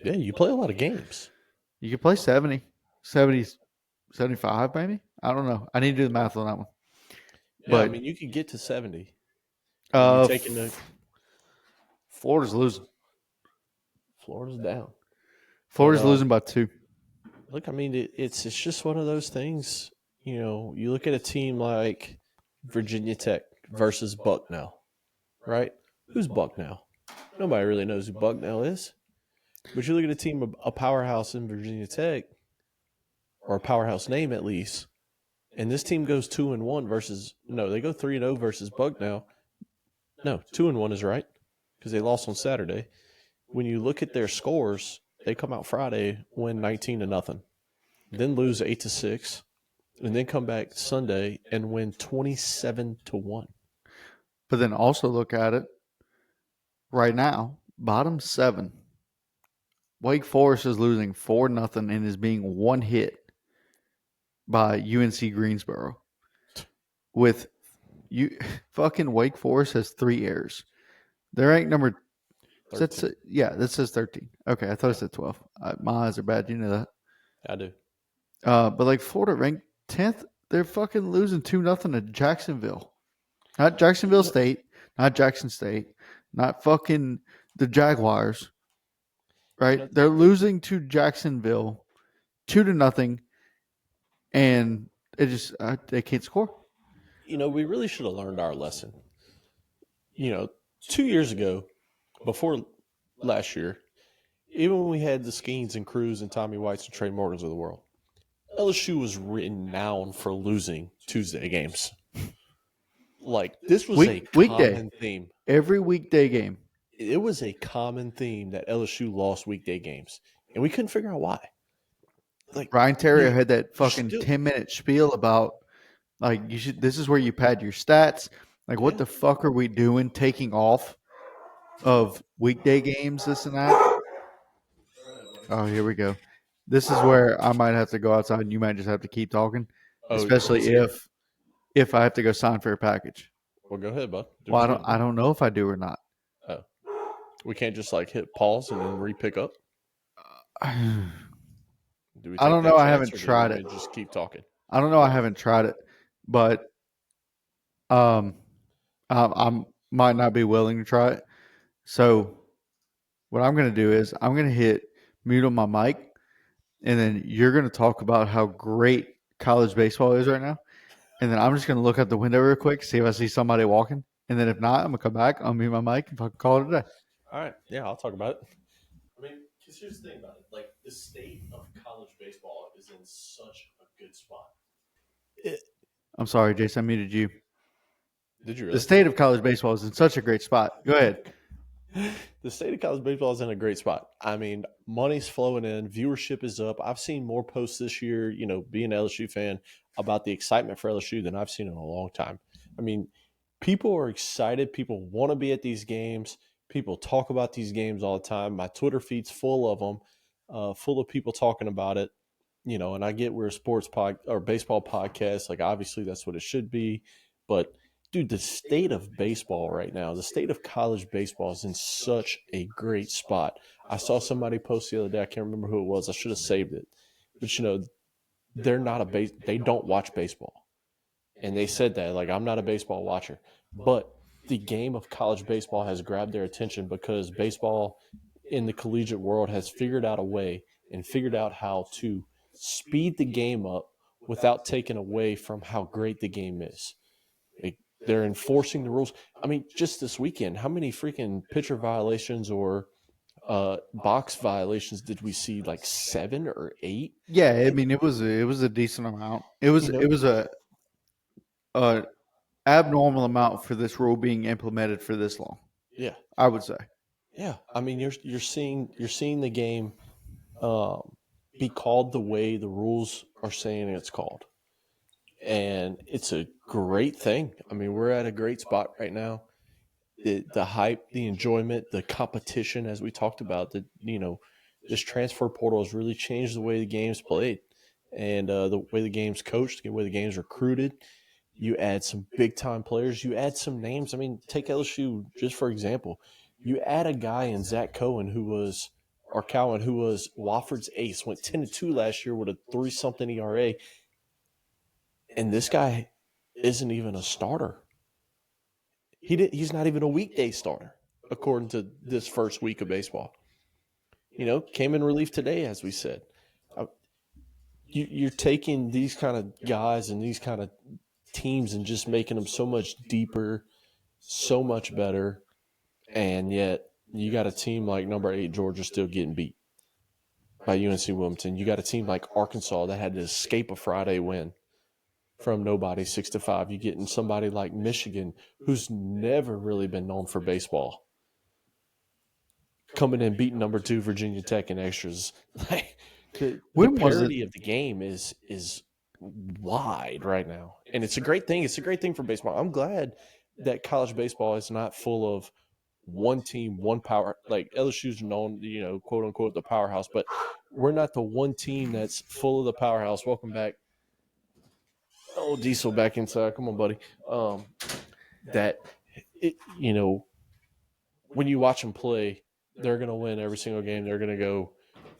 Yeah, you play a lot of games. You could play 70, 75 maybe. I don't know. I need to do the math on that one. Yeah, but I mean, you could get to 70. Florida's losing. Florida's down. Florida's losing by 2. Look, I mean, it's just one of those things. You look at a team like Virginia Tech versus Bucknell, right? Who's Bucknell? Nobody really knows who Bucknell is. But you look at a team, a powerhouse in Virginia Tech, or a powerhouse name at least, and this team goes 2-1 versus they go 3-0 versus Bucknell. No, 2-1 is right because they lost on Saturday. When you look at their scores, they come out Friday, win 19-0, then lose 8-6, and then come back Sunday and win 27-1. But then also look at it right now, bottom 7. Wake Forest is losing 4-0 and is being one hit by UNC Greensboro. With fucking Wake Forest has 3 errors. They're ranked number. That says 13. Okay, I thought it said 12. My eyes are bad. You know that. I do. But like Florida ranked 10th, they're fucking losing 2-0 to Jacksonville. Not Jacksonville State, not Jackson State, not fucking the Jaguars. Right? They're losing to Jacksonville 2-0, and they can't score. We really should have learned our lesson. 2 years ago, before last year, even when we had the Skeens and Cruz and Tommy Whites and Trey Morgans of the world, LSU was renowned for losing Tuesday games. Like, this was a common theme. Every weekday game. It was a common theme that LSU lost weekday games, and we couldn't figure out why. Like Ryan Terrier had that fucking 10-minute spiel about Like you should. This is where you pad your stats. Like what Yeah. the fuck are we doing? Taking off of weekday games, this and that. Oh, here we go. This is where I might have to go outside, and you might just have to keep talking, Oh, especially let's hear it. if I have to go sign for a package. Well, go ahead, bud. Do Well, what you got to I do. don't know if I do or not. Oh, we can't just like hit pause and then re-pick up. I Do we take don't know. that I chance, haven't or do you tried want it. me to just keep talking? I don't know. I haven't tried it, but um, I might not be willing to try it. So what I'm going to do is I'm going to hit mute on my mic, and then you're going to talk about how great college baseball is right now, and then I'm just going to look out the window real quick, see if I see somebody walking, and then if not, I'm going to come back, I'll mute my mic, and fucking call it a day. All right. Yeah, I'll talk about it. I mean, because here's the thing about it: like the state of college baseball is in such a good spot. I'm sorry, Jason, I muted you. Did you The really? state of college baseball is in such a great spot. Go ahead. The state of college baseball is in a great spot. I mean, money's flowing in, viewership is up. I've seen more posts this year, being an LSU fan, about the excitement for LSU than I've seen in a long time. I mean, people are excited. People want to be at these games. People talk about these games all the time. My Twitter feed's full of them, full of people talking about it. And I get we're a sports pod or baseball podcast. Like, obviously, that's what it should be. But dude, the state of baseball right now, the state of college baseball is in such a great spot. I saw somebody post the other day. I can't remember who it was. I should have saved it. But they're not they don't watch baseball. And they said that, like, I'm not a baseball watcher. But the game of college baseball has grabbed their attention because baseball in the collegiate world has figured out a way and figured out how to speed the game up without taking away from how great the game is. They're enforcing the rules. I mean, just this weekend, how many freaking pitcher violations or box violations did we see? Like 7 or 8? Yeah, I And mean it was a decent amount. you It know, was a abnormal amount for this rule being implemented for this long. yeah, I would say. yeah. I mean, you're seeing the game be called the way the rules are saying it's called, and it's a great thing. I mean, we're at a great spot right now. The hype, the enjoyment, the competition, as we talked about, this transfer portal has really changed the way the game's played, and the way the game's coached, the way the game's recruited. You add some big time players. You add some names. I mean, take LSU just for example. You add a guy in Zach Cohen Cowan, who was Wofford's ace, went 10-2 last year with a 3-something ERA, and this guy isn't even a starter. He's not even a weekday starter, according to this first week of baseball. Came in relief today, as we said. You're taking these kind of guys and these kind of teams and just making them so much deeper, so much better, and yet you got a team like number 8 Georgia still getting beat by UNC Wilmington. You got a team like Arkansas that had to escape a Friday win from nobody 6-5. You getting somebody like Michigan, who's never really been known for baseball, coming in beating number 2 Virginia Tech in extras. Like the When was it? parity of the game is wide right now, and it's a great thing. It's a great thing for baseball. I'm glad that college baseball is not full of one team, one power. Like LSU's known, quote unquote, the powerhouse, but we're not the one team that's full of the powerhouse. Welcome back. Oh, Diesel back inside. Come on, buddy. That it, when you watch them play, they're going to win every single game. They're going to go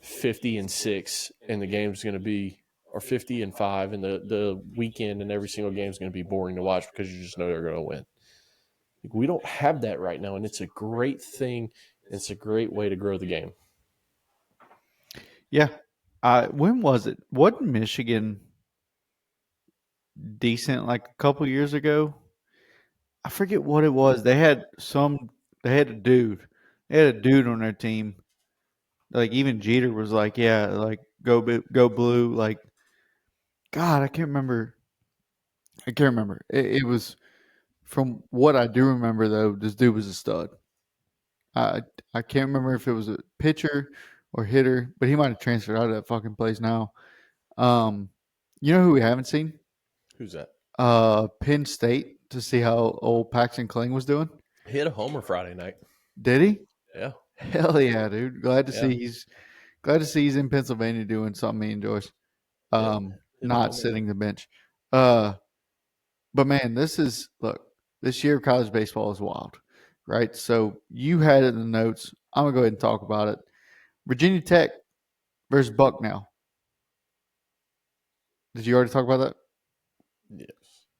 50-6, and the game's going to be, or 50-5, and the weekend and every single game is going to be boring to watch because you just know they're going to win. We don't have that right now, and it's a great thing. It's a great way to grow the game. Yeah. When was it? Wasn't Michigan decent like a couple years ago? I forget what it was. They had a dude. They had a dude on their team. Like even Jeter was like, yeah, like go blue. Like God, I can't remember. I can't remember. It was from what I do remember though. This dude was a stud. I I can't remember if it was a pitcher or hitter, but he might have transferred out of that fucking place now. Um, you know who we haven't seen? Who's that? Penn State to see how old Paxton Kling was doing. He had a homer Friday night. Did he? Yeah. Hell yeah, dude! Glad to Yeah. see he's in Pennsylvania doing something he enjoys. Yeah. Hit a Not homer. sitting the bench. But man, this year of college baseball is wild, right? So you had it in the notes. I'm gonna go ahead and talk about it. Virginia Tech versus Bucknell. Did you already talk about that? Yes.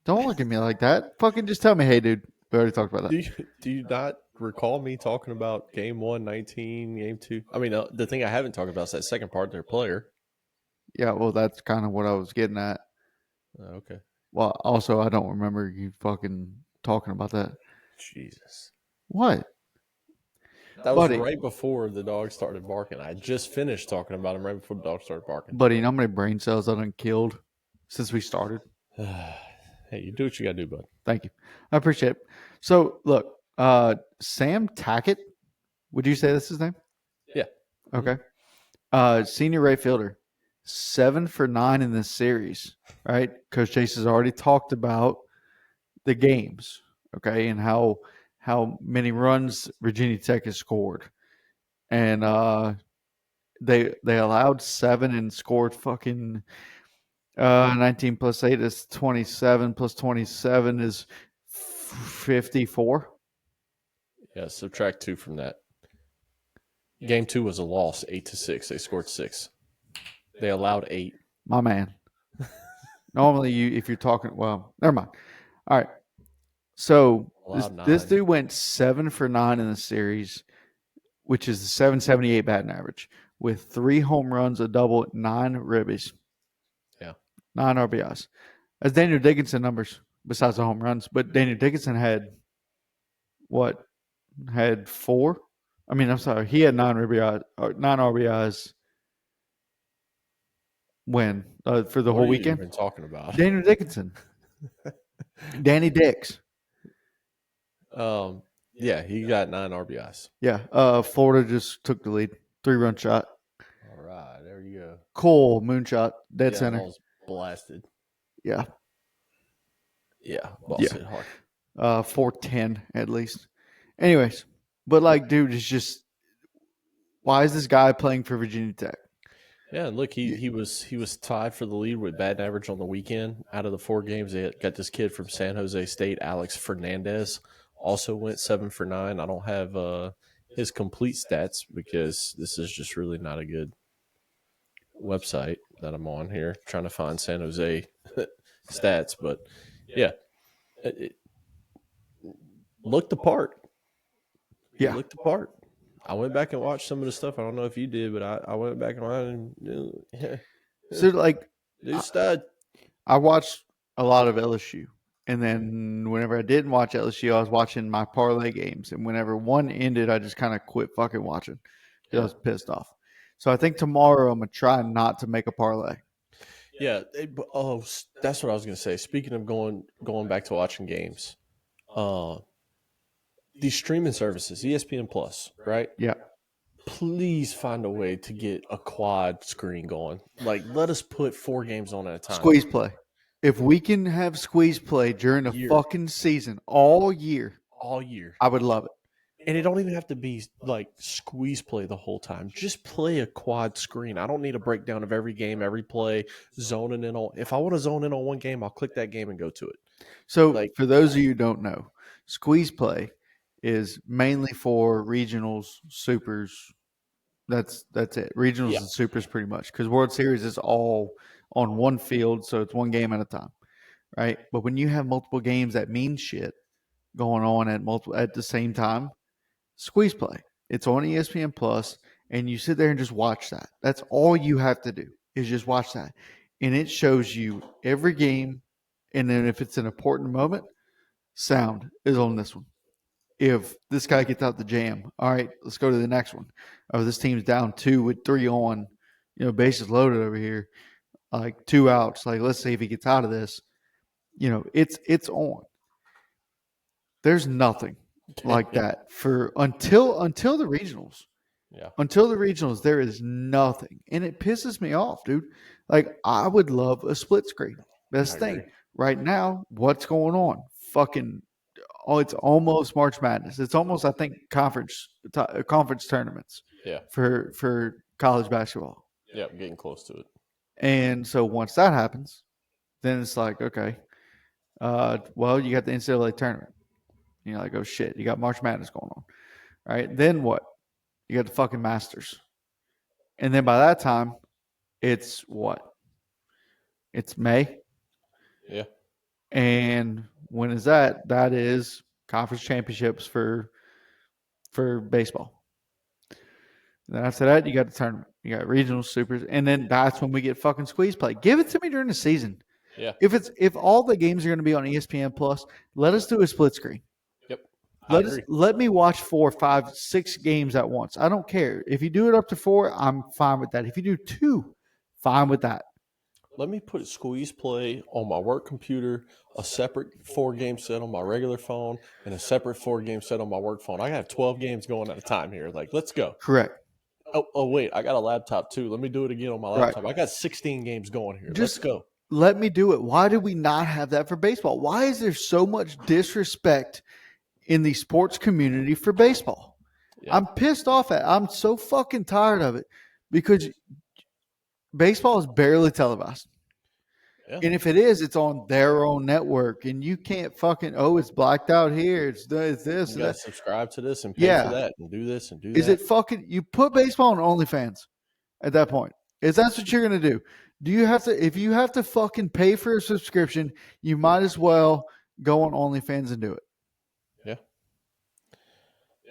Don't look at me like that. Fucking just tell me, hey, dude. We already talked about that. Do you not recall me talking about game 1, 19, game 2? I mean, the thing I haven't talked about is that second part, their player. Yeah, well, that's kind of what I was getting at. Okay. Well, also, I don't remember you fucking talking about that. Jesus. What? That was Buddy. right before the dog started barking. I just finished talking about him right before the dog started barking. Buddy, you know how many brain cells I done killed since we started? Hey, you do what you got to do, bud. Thank you. I appreciate it. So, look, Sam Tackett, would you say that's his name? Yeah. Okay. Senior right fielder, 7 for 9 in this series, right? Coach Jace has already talked about the games, okay, and how many runs Virginia Tech has scored. And they allowed 7 and scored fucking 19 plus 8 is 27 plus 27 is 54. Yeah, subtract 2 from that. Game 2 was a loss, 8-6. They scored 6. They allowed 8. My man. Normally, if you're talking, well, never mind. All right. So this dude went 7 for 9 in the series, which is the 778 batting average, with 3 home runs, a double, 9 ribbies. Yeah. 9 RBIs. That's Daniel Dickinson numbers besides the home runs. But Daniel Dickinson had what? Had 4? I mean, I'm sorry. He had 9 RBIs when? For the what whole are weekend? You even talking about? Daniel Dickinson. Danny Dix. Yeah, he got 9 RBIs. Yeah. Florida just took the lead. 3-run shot. All right, there you go. Cole moonshot, dead Yeah, center. ball's blasted. Yeah. Yeah, ball's hit hard. 410 at least. Anyways, but like, dude, it's just why is this guy playing for Virginia Tech? Yeah, and look, he was tied for the lead with batting average on the weekend. Out of the 4 games, they got this kid from San Jose State, Alex Fernandez, also went 7 for 9. I don't have his complete stats because this is just really not a good website that I'm on here trying to find San Jose stats, but yeah, it looked the part. He looked the part. I went back and watched some of the stuff. I don't know if you did, but I went back and So like, dude, stud. I watched a lot of LSU, and then whenever I didn't watch LSU, I was watching my parlay games, and whenever one ended, I just kind of quit fucking watching because I was pissed off. So I think tomorrow I'm gonna try not to make a parlay. Yeah. That's what I was gonna say. Speaking of going back to watching games, these streaming services, ESPN Plus, right? Yeah. Please find a way to get a quad screen going. Like, let us put 4 games on at a time. Squeeze play. If we can have squeeze play during the fucking season all year, I would love it. And it don't even have to be like squeeze play the whole time. Just play a quad screen. I don't need a breakdown of every game, every play, zoning in on. If I want to zone in on one game, I'll click that game and go to it. So for those of you who don't know, squeeze play is mainly for regionals, supers. That's it. Regionals and supers pretty much, because World Series is all on one field, so it's one game at a time, right? But when you have multiple games that mean shit going on at the same time, squeeze play. It's on ESPN Plus, and you sit there and just watch that. That's all you have to do is just watch that, and it shows you every game. And then if it's an important moment, sound is on this one. If this guy gets out the jam, all right, let's go to the next one. Oh, this team's down 2 with 3 on, bases loaded over here, like 2 outs. Like, let's see if he gets out of this. It's on. There's nothing like that for until the regionals. Yeah. Until the regionals, there is nothing, and it pisses me off, dude. Like, I would love a split screen. That's the thing. Right now, what's going on? Fucking it's almost March Madness. It's almost, I think, conference tournaments Yeah. for college basketball. Yeah, I'm getting close to it. And so once that happens, then it's like, okay, well, you got the NCAA tournament. And you're like, oh shit, you got March Madness going on. All right. Then what? You got the fucking Masters. And then by that time, it's what? It's May. Yeah. And when is that? That is conference championships for baseball. And then after that, you got the tournament. You got regional supers, and then that's when we get fucking squeeze play. Give it to me during the season. Yeah. If all the games are going to be on ESPN Plus, let us do a split screen. Yep. I agree. Let me watch 4, 5, 6 games at once. I don't care. If you do it up to 4, I'm fine with that. If you do 2, fine with that. Let me put squeeze play on my work computer, a separate 4-game set on my regular phone, and a separate 4-game set on my work phone. I have 12 games going at a time here. Like, let's go. Correct. Oh, wait, I got a laptop too. Let me do it again on my laptop. Right. I got 16 games going here. Let's go. Let me do it. Why do we not have that for baseball? Why is there so much disrespect in the sports community for baseball? Yeah. I'm pissed off at it. I'm so fucking tired of it because baseball is barely televised. Yeah. And if it is, it's on their own network, and you can't fucking it's blacked out here. It's this. You gotta subscribe to this and pay for that, and do this and do that. Is it fucking? You put baseball on OnlyFans at that point? Is that what you're gonna do? Do you have to? If you have to fucking pay for a subscription, you might as well go on OnlyFans and do it. Yeah.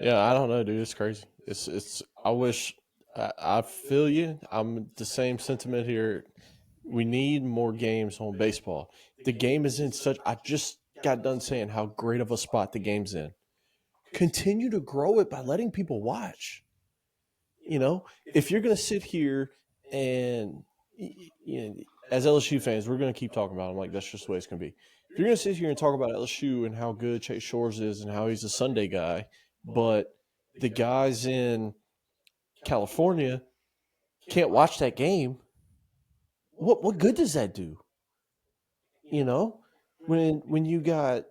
Yeah, I don't know, dude. It's crazy. It's. I wish. I feel you. I'm the same sentiment here. We need more games on baseball. The game is in such. I just got done saying how great of a spot the game's in. Continue to grow it by letting people watch. You know, if you're going to sit here and, as LSU fans, we're going to keep talking about them like that's just the way it's going to be. If you're going to sit here and talk about LSU and how good Chase Shores is and how he's a Sunday guy, but the guys in California can't watch that game, what good does that do? You know, when you got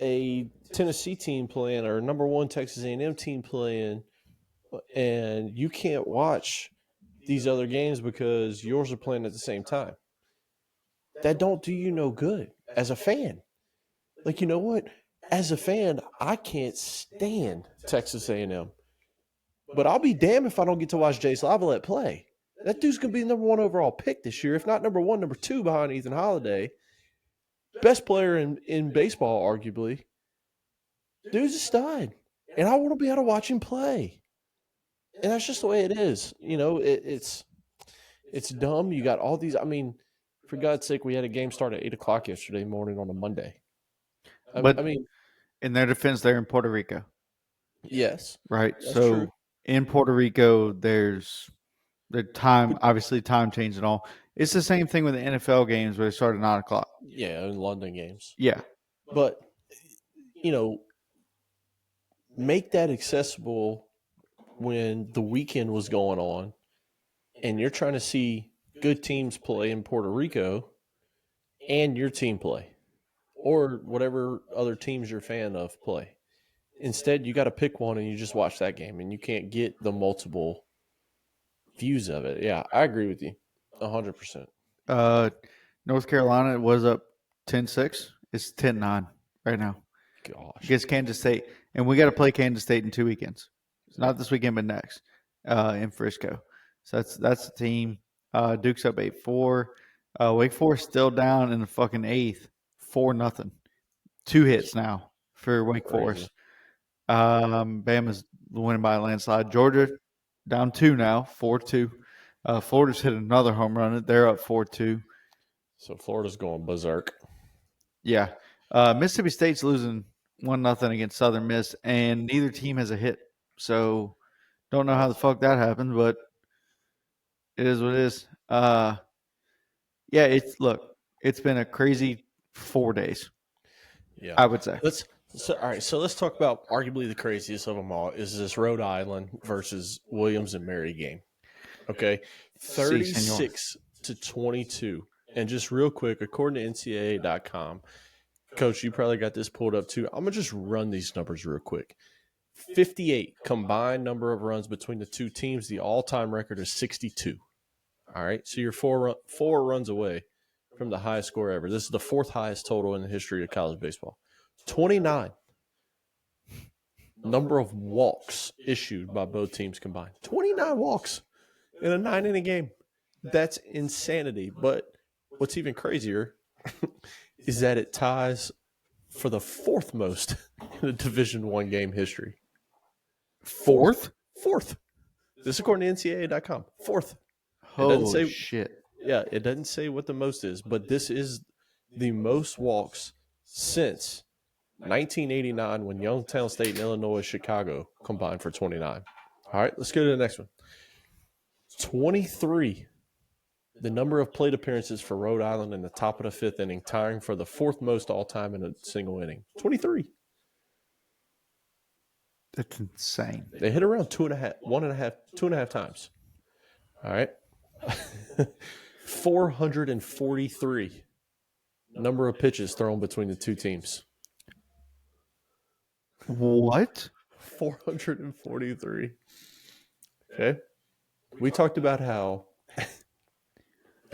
a Tennessee team playing or number 1 Texas A&M team playing, and you can't watch these other games because yours are playing at the same time, that don't do you no good as a fan. Like, you know what? As a fan, I can't stand Texas A&M, but I'll be damned if I don't get to watch Jace Lavalette play. That dude's going to be the number 1 overall pick this year, if not number 1, number 2 behind Ethan Holiday. Best player in baseball, arguably. Dude's a stud, and I want to be able to watch him play. And that's just the way it is. You know, it's dumb. You got all these. I mean, for God's sake, we had a game start at 8 o'clock yesterday morning on a Monday. But I mean, in their defense, they're in Puerto Rico. Yes. Right. So true. In Puerto Rico, there's the time, obviously time change and all. It's the same thing with the NFL games where they start at 9 o'clock. Yeah, in London games. Yeah. But, you know, make that accessible when the weekend was going on and you're trying to see good teams play in Puerto Rico and your team play or whatever other teams you're a fan of play. Instead, you got to pick one and you just watch that game and you can't get the multiple views of it. Yeah, I agree with you 100%. North Carolina was up 10-6. It's 10-9 right now. Gosh. Against Kansas State. And we got to play Kansas State in 2 weekends. It's not this weekend, but next in Frisco. So that's the team. Duke's up 8-4. Wake Forest still down in the fucking 8th, 4-0. 2 hits now for Wake Forest. Bama's winning by a landslide. Georgia down 2 now, 4-2. Florida's hit another home run. They're up 4-2. So Florida's going berserk. Yeah. Mississippi State's losing 1-0 against Southern Miss, and neither team has a hit. So don't know how the fuck that happened, but it is what it is. Yeah, it's been a crazy 4 days. Yeah, I would say. All right, so let's talk about arguably the craziest of them all is this Rhode Island versus Williams and Mary game. Okay, 36-22. And just real quick, according to NCAA.com, Coach, you probably got this pulled up too. I'm going to just run these numbers real quick. 58 combined number of runs between the two teams. The all-time record is 62. All right, so you're four runs away from the highest score ever. This is the fourth highest total in the history of college baseball. 29 number of walks issued by both teams combined. 29 walks in a 9-inning game. That's insanity. But what's even crazier is that it ties for the fourth most in the Division I game history. Fourth? Fourth. This is according to NCAA.com. Fourth. Holy shit. Yeah, it doesn't say what the most is, but this is the most walks since 1989 when Youngstown State and Illinois Chicago combined for 29. All right, let's go to the next one. 23. The number of plate appearances for Rhode Island in the top of the fifth inning, tying for the fourth most all time in a single inning. 23. That's insane. They hit around two and a half times. All right. 443 number of pitches thrown between the two teams. What? 443. Okay. We talked about how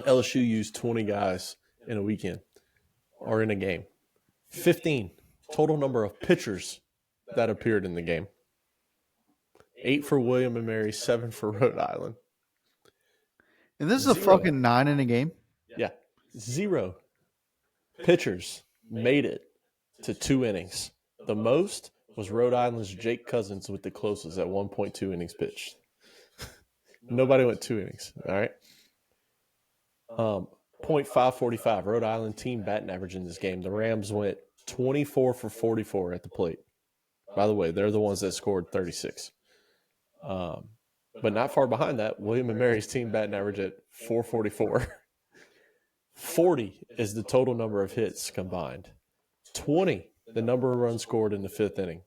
LSU used 20 guys in a weekend or in a game. 15 total number of pitchers that appeared in the game. 8 for William and Mary, 7 for Rhode Island. And this is a fucking 9-inning game? Yeah. 0 pitchers made it to 2 innings. The most was Rhode Island's Jake Cousins with the closest at 1.2 innings pitched. Nobody went 2 innings. All right. .545 Rhode Island team batting average in this game. The Rams went 24 for 44 at the plate. By the way, they're the ones that scored 36. But not far behind that, William and Mary's team batting average at 444. 40 is the total number of hits combined. 20, the number of runs scored in the fifth inning.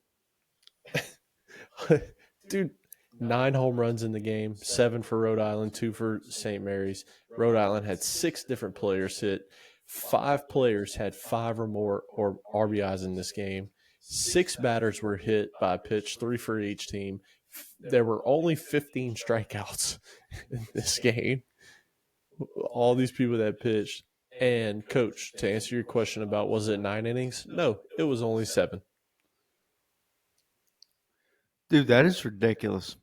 Dude, 9 home runs in the game, 7 for Rhode Island, 2 for St. Mary's. Rhode Island had 6 different players hit. 5 players had 5 or more or RBIs in this game. 6 batters were hit by a pitch, 3 for each team. There were only 15 strikeouts in this game. All these people that pitched. And, Coach, to answer your question about was it 9 innings? No, it was only 7. Dude, that is ridiculous.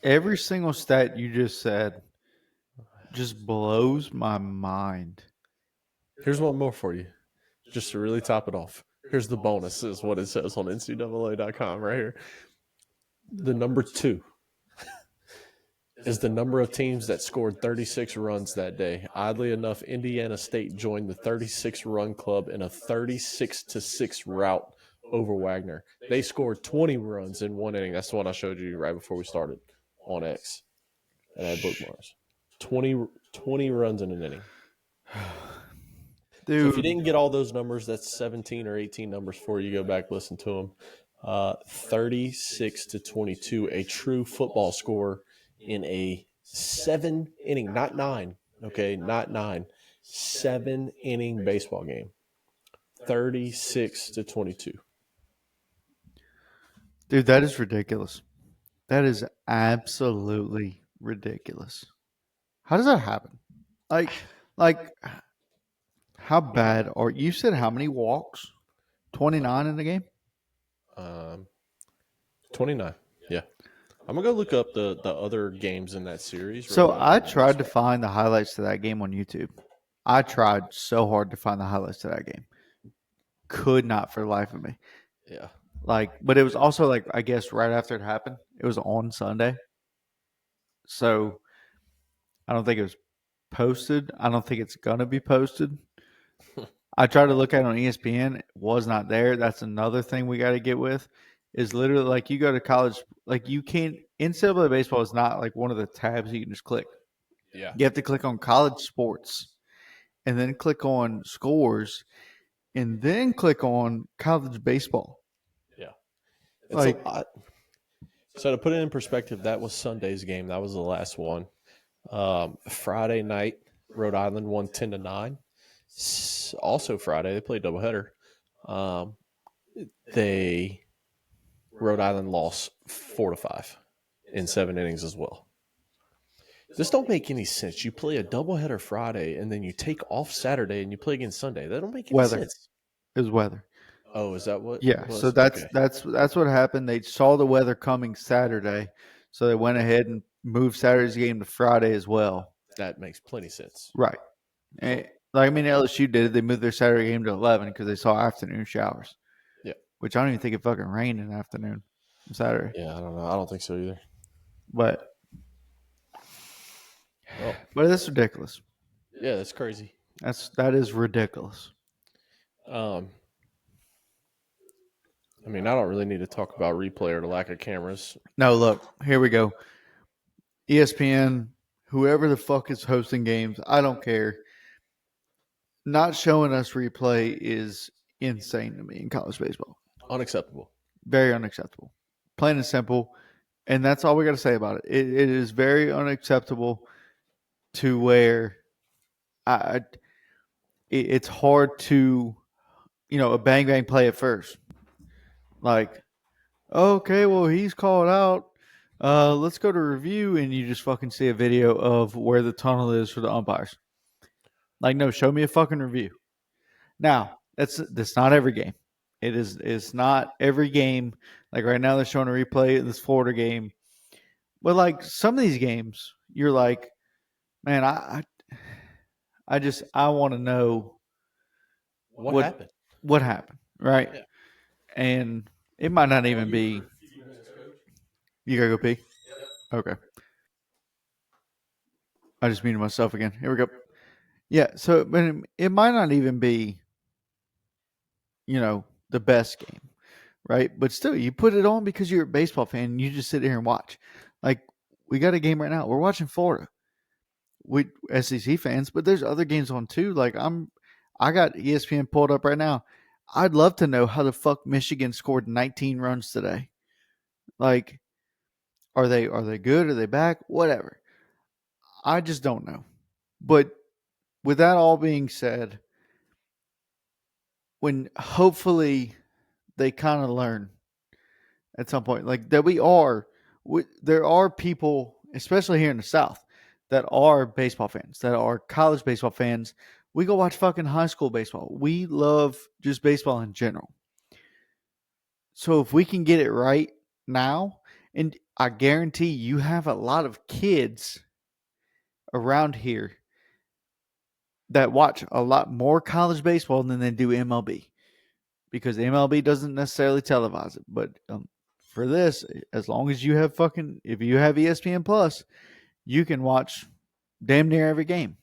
Every single stat you just said just blows my mind. Here's one more for you, just to really top it off. Here's the bonus, is what it says on NCAA.com right here. The number 2 is the number of teams that scored 36 runs that day. Oddly enough, Indiana State joined the 36-run club in a 36-6 rout over Wagner. They scored 20 runs in 1 inning. That's the one I showed you right before we started on X. And I had bookmarks. 20 runs in an inning. Dude. So if you didn't get all those numbers, that's 17 or 18 numbers for you. Go back, listen to them. 36-22, a true football score in a 7-inning, not 9, okay, not 9, 7-inning baseball game. 36-22. Dude, that is ridiculous. That is absolutely ridiculous. How does that happen? Like, how bad are you? Said how many walks? 29 in the game? 29. Yeah. I'm going to go look up the other games in that series. So I tried to find the highlights to that game on YouTube. I tried so hard to find the highlights to that game. Could not for the life of me. Yeah. But it was also I guess right after it happened. It was on Sunday. So I don't think it was posted. I don't think it's going to be posted. I tried to look at it on ESPN. It was not there. That's another thing we got to get with. Is literally you go to college, you can't. NCAA baseball is not like one of the tabs you can just click. Yeah. You have to click on college sports, and then click on scores, and then click on college baseball. Yeah. It's a lot. So to put it in perspective, that was Sunday's game. That was the last one. Friday night, Rhode Island won 10-9. Also Friday, they played doubleheader. Rhode Island lost 4-5 in 7 innings as well. This don't make any sense. You play a doubleheader Friday and then you take off Saturday and you play again Sunday. That don't make any sense. It was weather. Oh, is that what? Yeah. it was? So that's what happened. They saw the weather coming Saturday, so they went ahead and moved Saturday's game to Friday as well. That makes plenty sense. Right. And, LSU did it. They moved their Saturday game to 11 because they saw afternoon showers. Yeah. Which I don't even think it fucking rained in the afternoon on Saturday. Yeah, I don't know. I don't think so either. But that's ridiculous. Yeah, that's crazy. That is ridiculous. I mean, I don't really need to talk about replay or the lack of cameras. No, look, here we go. ESPN, whoever the fuck is hosting games, I don't care. Not showing us replay is insane to me in college baseball. Unacceptable. Very unacceptable. Plain and simple. And that's all we got to say about it. It is very unacceptable to where it's hard to, a bang bang play at first. Like, okay, well, he's called out. Let's go to review, and you just fucking see a video of where the tunnel is for the umpires. Like, no, show me a fucking review. Now, that's not every game. It's not every game. Like right now, they're showing a replay of this Florida game. But like some of these games, you're like, man, I want to know what happened. What happened, right? Yeah. And it might not even be. You gotta go pee? Yep. Okay. I just muted myself again. Here we go. Yeah, so but it might not even be, the best game, right? But still, you put it on because you're a baseball fan and you just sit here and watch. Like, we got a game right now. We're watching Florida. We SEC fans, but there's other games on too. Like, I got ESPN pulled up right now. I'd love to know how the fuck Michigan scored 19 runs today. Like, are they good? Are they back? Whatever. I just don't know. But with that all being said, when hopefully they kind of learn at some point, like that there are people, especially here in the South, that are baseball fans, that are college baseball fans. We go watch fucking high school baseball. We love just baseball in general. So if we can get it right now, and I guarantee you have a lot of kids around here that watch a lot more college baseball than they do MLB, because MLB doesn't necessarily televise it. But for this, as long as you have if you have ESPN Plus, you can watch damn near every game.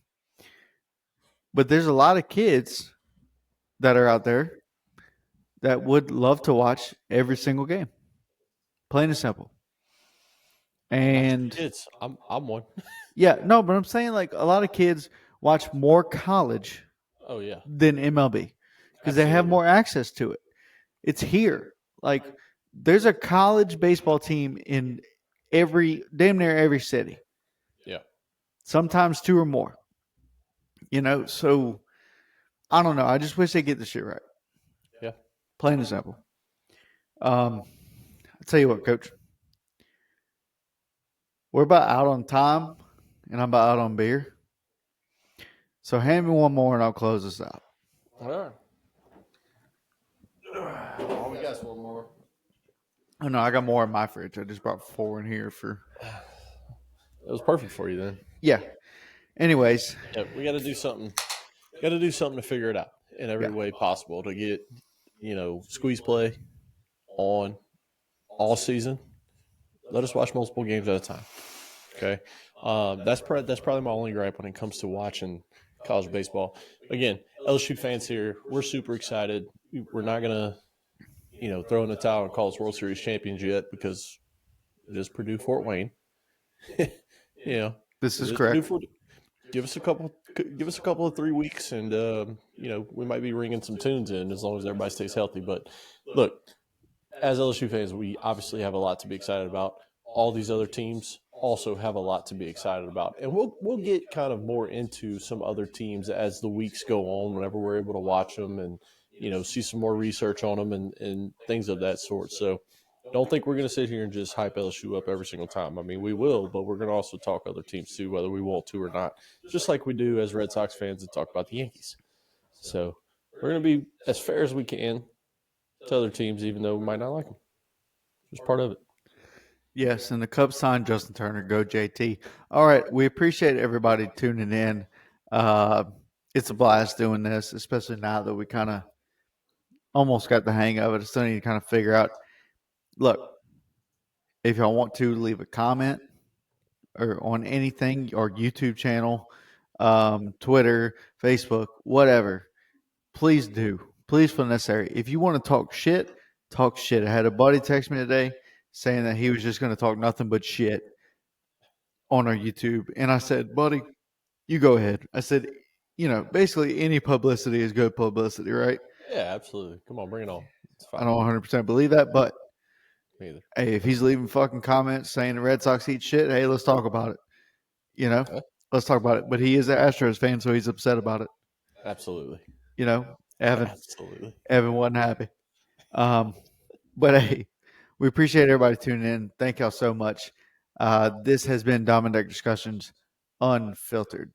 But there's a lot of kids that are out there that would love to watch every single game. Plain and simple. And kids, I'm one. Yeah, no, but I'm saying like a lot of kids watch more college than MLB because they have more access to it. It's here. Like, there's a college baseball team in damn near every city. Yeah. Sometimes 2 or more. So I don't know. I just wish they get this shit right. Yeah. Plain and simple. I'll tell you what, Coach. We're about out on time, and I'm about out on beer. So hand me one more, and I'll close this out. All right. Oh, we got one more. Oh, no, I got more in my fridge. I just brought 4 in here for... It was perfect for you then. Yeah. Anyways. Yeah, we got to do something. Got to do something to figure it out in every way possible to get, squeeze play on all season. Let us watch multiple games at a time. Okay, that's probably my only gripe when it comes to watching college baseball. Again, LSU fans here, we're super excited. We're not gonna, throw in the towel and call us World Series champions yet because it is Purdue Fort Wayne. This is correct. Give us a couple of 3 weeks, and we might be ringing some tunes in as long as everybody stays healthy. But look, as LSU fans, we obviously have a lot to be excited about. All these other teams also have a lot to be excited about. And we'll get kind of more into some other teams as the weeks go on, whenever we're able to watch them and see some more research on them and things of that sort. So don't think we're going to sit here and just hype LSU up every single time. I mean, we will, but we're going to also talk other teams too, whether we want to or not, just like we do as Red Sox fans and talk about the Yankees. So we're going to be as fair as we can to other teams, even though we might not like them. It's part of it. Yes, and the Cubs signed Justin Turner. Go JT. All right, we appreciate everybody tuning in. It's a blast doing this, especially now that we kind of almost got the hang of it. I still need to kind of figure out. Look, if y'all want to leave a comment or on anything, our YouTube channel, Twitter, Facebook, whatever, please do. Please feel necessary. If you want to talk shit, talk shit. I had a buddy text me today saying that he was just going to talk nothing but shit on our YouTube. And I said, buddy, you go ahead. I said, basically any publicity is good publicity, right? Yeah, absolutely. Come on, bring it on. It's fine. I don't 100% believe that, but Me either. hey, if he's leaving fucking comments saying the Red Sox eat shit, hey, let's talk about it. Let's talk about it. But he is an Astros fan, so he's upset about it. Absolutely. Absolutely. Evan wasn't happy. But hey, we appreciate everybody tuning in. Thank y'all so much. This has been Diamond Deck Discussions Unfiltered.